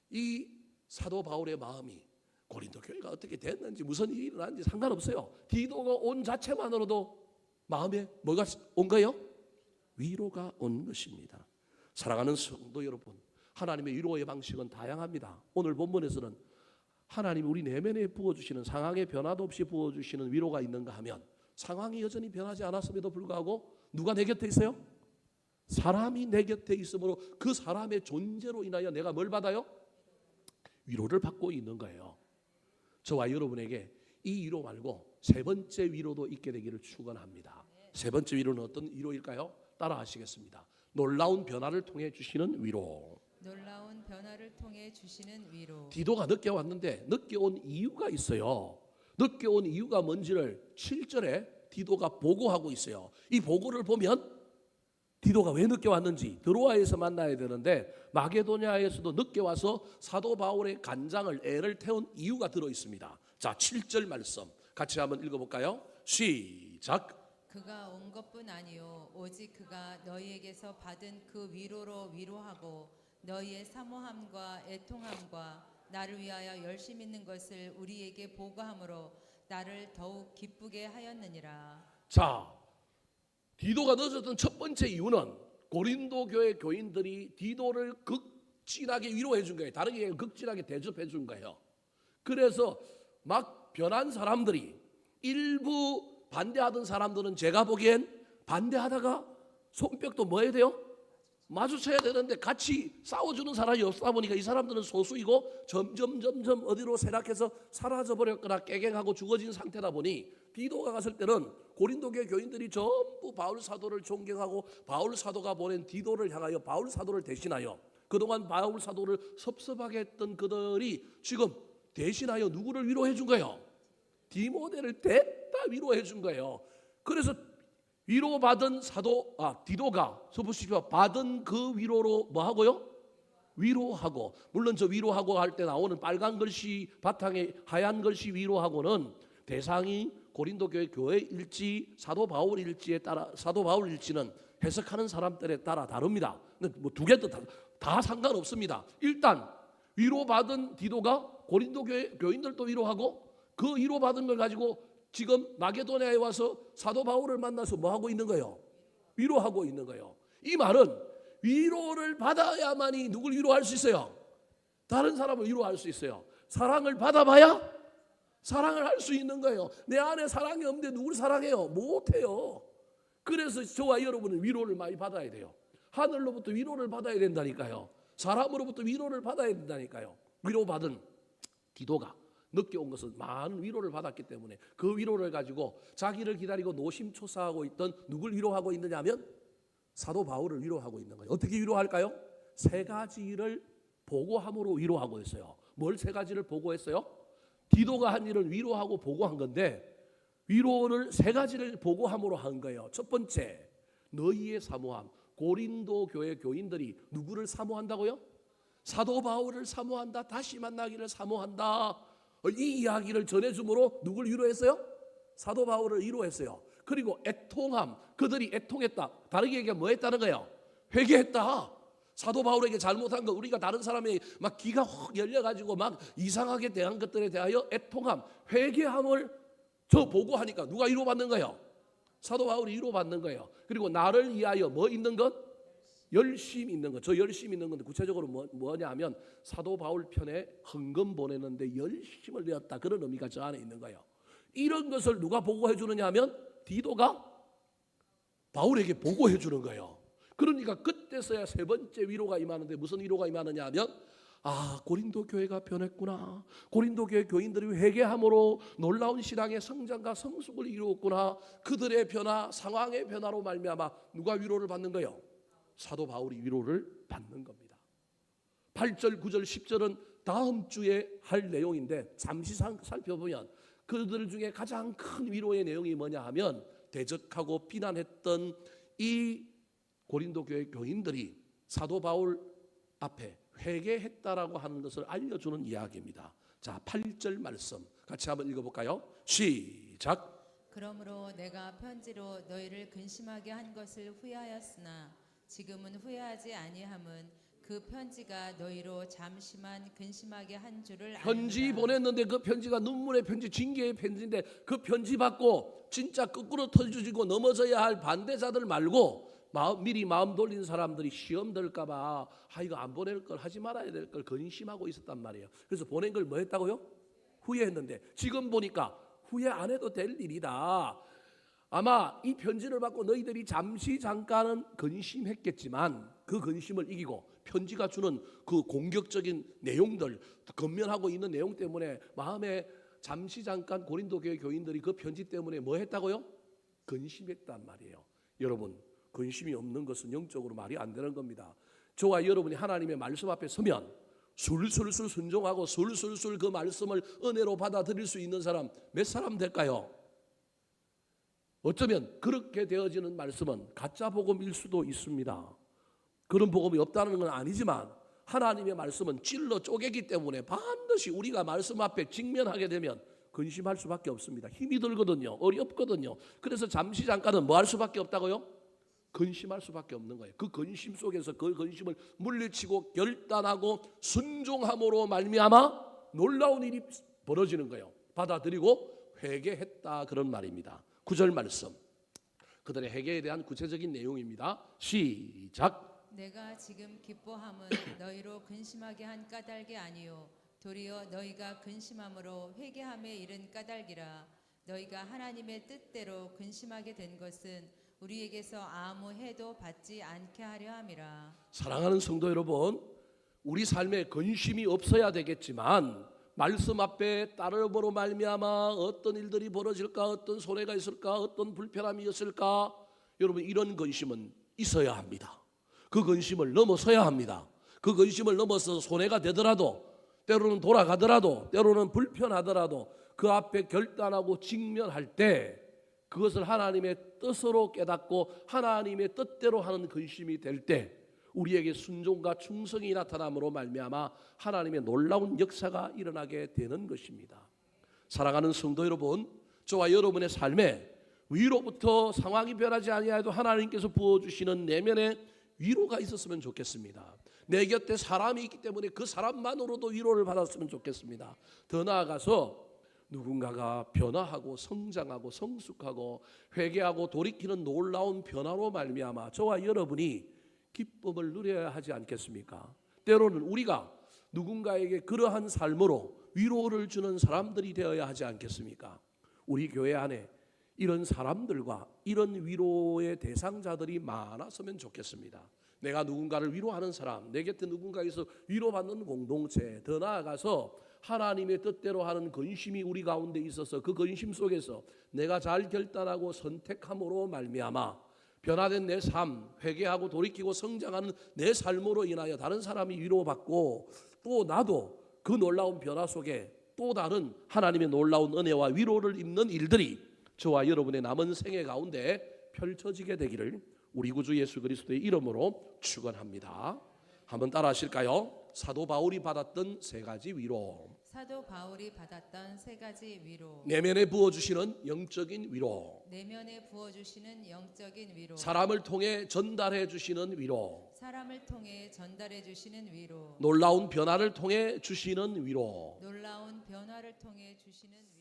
이 사도 바울의 마음이 고린도 교회가 어떻게 됐는지 무슨 일이 일어났는지 상관없어요. 디도가 온 자체만으로도 마음에 뭐가 온 거예요? 위로가 온 것입니다. 사랑하는 성도 여러분, 하나님의 위로의 방식은 다양합니다. 오늘 본문에서는 하나님이 우리 내면에 부어주시는 상황의 변화도 없이 부어주시는 위로가 있는가 하면 상황이 여전히 변하지 않았음에도 불구하고 누가 내 곁에 있어요? 사람이 내 곁에 있으므로 그 사람의 존재로 인하여 내가 뭘 받아요? 위로를 받고 있는 거예요. 저와 여러분에게 이 위로 말고 세 번째 위로도 있게 되기를 축원합니다. 세 번째 위로는 어떤 위로일까요? 따라 하시겠습니다. 놀라운 변화를 통해 주시는 위로. 놀라운 변화를 통해 주시는 위로. 디도가 늦게 왔는데 늦게 온 이유가 있어요. 늦게 온 이유가 뭔지를 7절에 디도가 보고하고 있어요. 이 보고를 보면 디도가 왜 늦게 왔는지 드로아에서 만나야 되는데 마게도냐에서도 늦게 와서 사도 바울의 간장을 애를 태운 이유가 들어 있습니다. 자, 7절 말씀 같이 한번 읽어볼까요? 시작. 그가 온 것뿐 아니요 오직 그가 너희에게서 받은 그 위로로 위로하고 너희의 사모함과 애통함과 나를 위하여 열심 있는 것을 우리에게 보고함으로 나를 더욱 기쁘게 하였느니라. 자, 디도가 늦었던 첫 번째 이유는 고린도 교회 교인들이 디도를 극진하게 위로해 준 거예요. 다른 게 극진하게 대접해 준 거예요. 그래서 막 변한 사람들이 일부 반대하던 사람들은 제가 보기엔 반대하다가 손뼉도 뭐 해야 돼요? 마주쳐야 되는데 같이 싸워주는 사람이 없다 보니까 이 사람들은 소수이고 점점 어디로 쇠락해서 사라져버렸거나 깨갱하고 죽어진 상태다 보니 디도가 갔을 때는 고린도교회 교인들이 전부 바울 사도를 존경하고 바울 사도가 보낸 디도를 향하여 바울 사도를 대신하여 그동안 바울 사도를 섭섭하게 했던 그들이 지금 대신하여 누구를 위로해 준 거예요? 디모데를 됐다 위로해 준 거예요. 그래서 위로받은 디도가 서부시가 받은 그 위로로 뭐 하고요? 위로하고. 물론 저 위로하고 할 때 나오는 빨간 글씨 바탕에 하얀 글씨 위로하고는 대상이 고린도 교회 일지 사도 바울 일지에 따라 사도 바울 일지는 해석하는 사람들에 따라 다릅니다. 근데 뭐 두 개도 다 상관없습니다. 일단 위로받은 디도가 고린도 교인들도 위로하고 그 위로받은 걸 가지고 지금 마게도냐에 와서 사도 바울을 만나서 뭐 하고 있는 거예요? 위로하고 있는 거예요. 이 말은 위로를 받아야만이 누굴 위로할 수 있어요? 다른 사람을 위로할 수 있어요. 사랑을 받아봐야 사랑을 할 수 있는 거예요. 내 안에 사랑이 없는데 누굴 사랑해요? 못해요. 그래서 저와 여러분은 위로를 많이 받아야 돼요. 하늘로부터 위로를 받아야 된다니까요. 사람으로부터 위로를 받아야 된다니까요. 위로받은 디도가 늦게 온 것은 많은 위로를 받았기 때문에 그 위로를 가지고 자기를 기다리고 노심초사하고 있던 누굴 위로하고 있느냐 하면 사도 바울을 위로하고 있는 거예요. 어떻게 위로할까요? 세 가지를 보고함으로 위로하고 있어요. 뭘 세 가지를 보고했어요? 디도가 한 일을 위로하고 보고한 건데 위로를 세 가지를 보고함으로 한 거예요. 첫 번째, 너희의 사모함. 고린도 교회 교인들이 누구를 사모한다고요? 사도 바울을 사모한다. 다시 만나기를 사모한다. 이 이야기를 전해줌으로 누굴 위로했어요? 사도 바울을 위로했어요. 그리고 애통함. 그들이 애통했다. 다르게 얘기하면 뭐 했다는 거예요? 회개했다. 사도 바울에게 잘못한 거 우리가 다른 사람이 막 귀가 확 열려가지고 막 이상하게 대한 것들에 대하여 애통함, 회개함을 저 보고하니까 누가 위로받는 거예요? 사도 바울이 위로받는 거예요. 그리고 나를 위하여 뭐 있는 것? 열심 있는 것. 저 열심 있는 건데 구체적으로 뭐냐면 사도 바울 편에 헌금 보내는데 열심을 내었다. 그런 의미가 저 안에 있는 거예요. 이런 것을 누가 보고해 주느냐 하면 디도가 바울에게 보고해 주는 거예요. 그러니까 그때서야 세 번째 위로가 임하는데 무슨 위로가 임하느냐 하면 고린도 교회가 변했구나. 고린도 교회 교인들이 회개함으로 놀라운 신앙의 성장과 성숙을 이루었구나. 그들의 변화, 상황의 변화로 말미암아 누가 위로를 받는 거예요? 사도 바울이 위로를 받는 겁니다. 8절, 9절, 10절은 다음 주에 할 내용인데 잠시 살펴보면 그들 중에 가장 큰 위로의 내용이 뭐냐 하면 대적하고 비난했던 이 고린도 교회 교인들이 사도 바울 앞에 회개했다라고 하는 것을 알려주는 이야기입니다. 자, 8절 말씀 같이 한번 읽어볼까요? 시작. 그러므로 내가 편지로 너희를 근심하게 한 것을 후회하였으나 지금은 후회하지 아니함은 그 편지가 너희로 잠시만 근심하게 한 줄을 편지 아노라. 보냈는데 그 편지가 눈물의 편지, 징계의 편지인데 그 편지 받고 진짜 거꾸로 터지고 넘어져야 할 반대자들 말고 미리 마음 돌린 사람들이 시험 들까봐 이거 안 보낼 걸, 하지 말아야 될 걸 근심하고 있었단 말이에요. 그래서 보낸 걸 뭐 했다고요? 후회했는데 지금 보니까 후회 안 해도 될 일이다. 아마 이 편지를 받고 너희들이 잠깐은 근심했겠지만 그 근심을 이기고 편지가 주는 그 공격적인 내용들, 건면하고 있는 내용 때문에 마음에 잠깐 고린도 교회 교인들이 그 편지 때문에 뭐 했다고요? 근심했단 말이에요. 여러분, 근심이 없는 것은 영적으로 말이 안 되는 겁니다. 저와 여러분이 하나님의 말씀 앞에 서면 술술술 순종하고 술술술 그 말씀을 은혜로 받아들일 수 있는 사람 몇 사람 될까요? 어쩌면 그렇게 되어지는 말씀은 가짜 복음일 수도 있습니다. 그런 복음이 없다는 건 아니지만 하나님의 말씀은 찔러 쪼개기 때문에 반드시 우리가 말씀 앞에 직면하게 되면 근심할 수밖에 없습니다. 힘이 들거든요. 어렵거든요. 그래서 잠깐은 뭐 할 수밖에 없다고요? 근심할 수밖에 없는 거예요. 그 근심 속에서 그 근심을 물리치고 결단하고 순종함으로 말미암아 놀라운 일이 벌어지는 거예요. 받아들이고 회개했다 그런 말입니다. 9절 말씀. 그들의 회개에 대한 구체적인 내용입니다. 시작. 내가 지금 기뻐함은 너희로 근심하게 한 까닭이 아니요 도리어 너희가 근심함으로 회개함에 이른 까닭이라. 너희가 하나님의 뜻대로 근심하게 된 것은 우리에게서 아무 해도 받지 않게 하려 함이라. 사랑하는 성도 여러분, 우리 삶에 근심이 없어야 되겠지만 말씀 앞에 따름으로 말미암아 어떤 일들이 벌어질까, 어떤 손해가 있을까, 어떤 불편함이 있을까, 여러분 이런 근심은 있어야 합니다. 그 근심을 넘어서야 합니다. 그 근심을 넘어서 손해가 되더라도, 때로는 돌아가더라도, 때로는 불편하더라도 그 앞에 결단하고 직면할 때 그것을 하나님의 뜻으로 깨닫고 하나님의 뜻대로 하는 근심이 될 때 우리에게 순종과 충성이 나타남으로 말미암아 하나님의 놀라운 역사가 일어나게 되는 것입니다. 사랑하는 성도 여러분, 저와 여러분의 삶에 위로부터 상황이 변하지 아니하여도 하나님께서 부어주시는 내면의 위로가 있었으면 좋겠습니다. 내 곁에 사람이 있기 때문에 그 사람만으로도 위로를 받았으면 좋겠습니다. 더 나아가서 누군가가 변화하고 성장하고 성숙하고 회개하고 돌이키는 놀라운 변화로 말미암아 저와 여러분이 기쁨을 누려야 하지 않겠습니까? 때로는 우리가 누군가에게 그러한 삶으로 위로를 주는 사람들이 되어야 하지 않겠습니까? 우리 교회 안에 이런 사람들과 이런 위로의 대상자들이 많았으면 좋겠습니다. 내가 누군가를 위로하는 사람, 내 곁에 누군가에서 위로받는 공동체, 더 나아가서 하나님의 뜻대로 하는 근심이 우리 가운데 있어서 그 근심 속에서 내가 잘 결단하고 선택함으로 말미암아 변화된 내 삶, 회개하고 돌이키고 성장하는 내 삶으로 인하여 다른 사람이 위로받고 또 나도 그 놀라운 변화 속에 또 다른 하나님의 놀라운 은혜와 위로를 입는 일들이 저와 여러분의 남은 생애 가운데 펼쳐지게 되기를 우리 구주 예수 그리스도의 이름으로 축원합니다. 한번 따라 하실까요? 사도 바울이 받았던 세 가지 위로. 사도 바울이 받았던 세 가지 위로. 내면에 부어주시는 영적인 위로. 내면에 부어주시는 영적인 위로. 사람을 통해 전달해 주시는 위로. 사람을 통해 전달해 주시는 위로. 놀라운 변화를 통해 주시는 위로. 놀라운 변화를 통해 주시는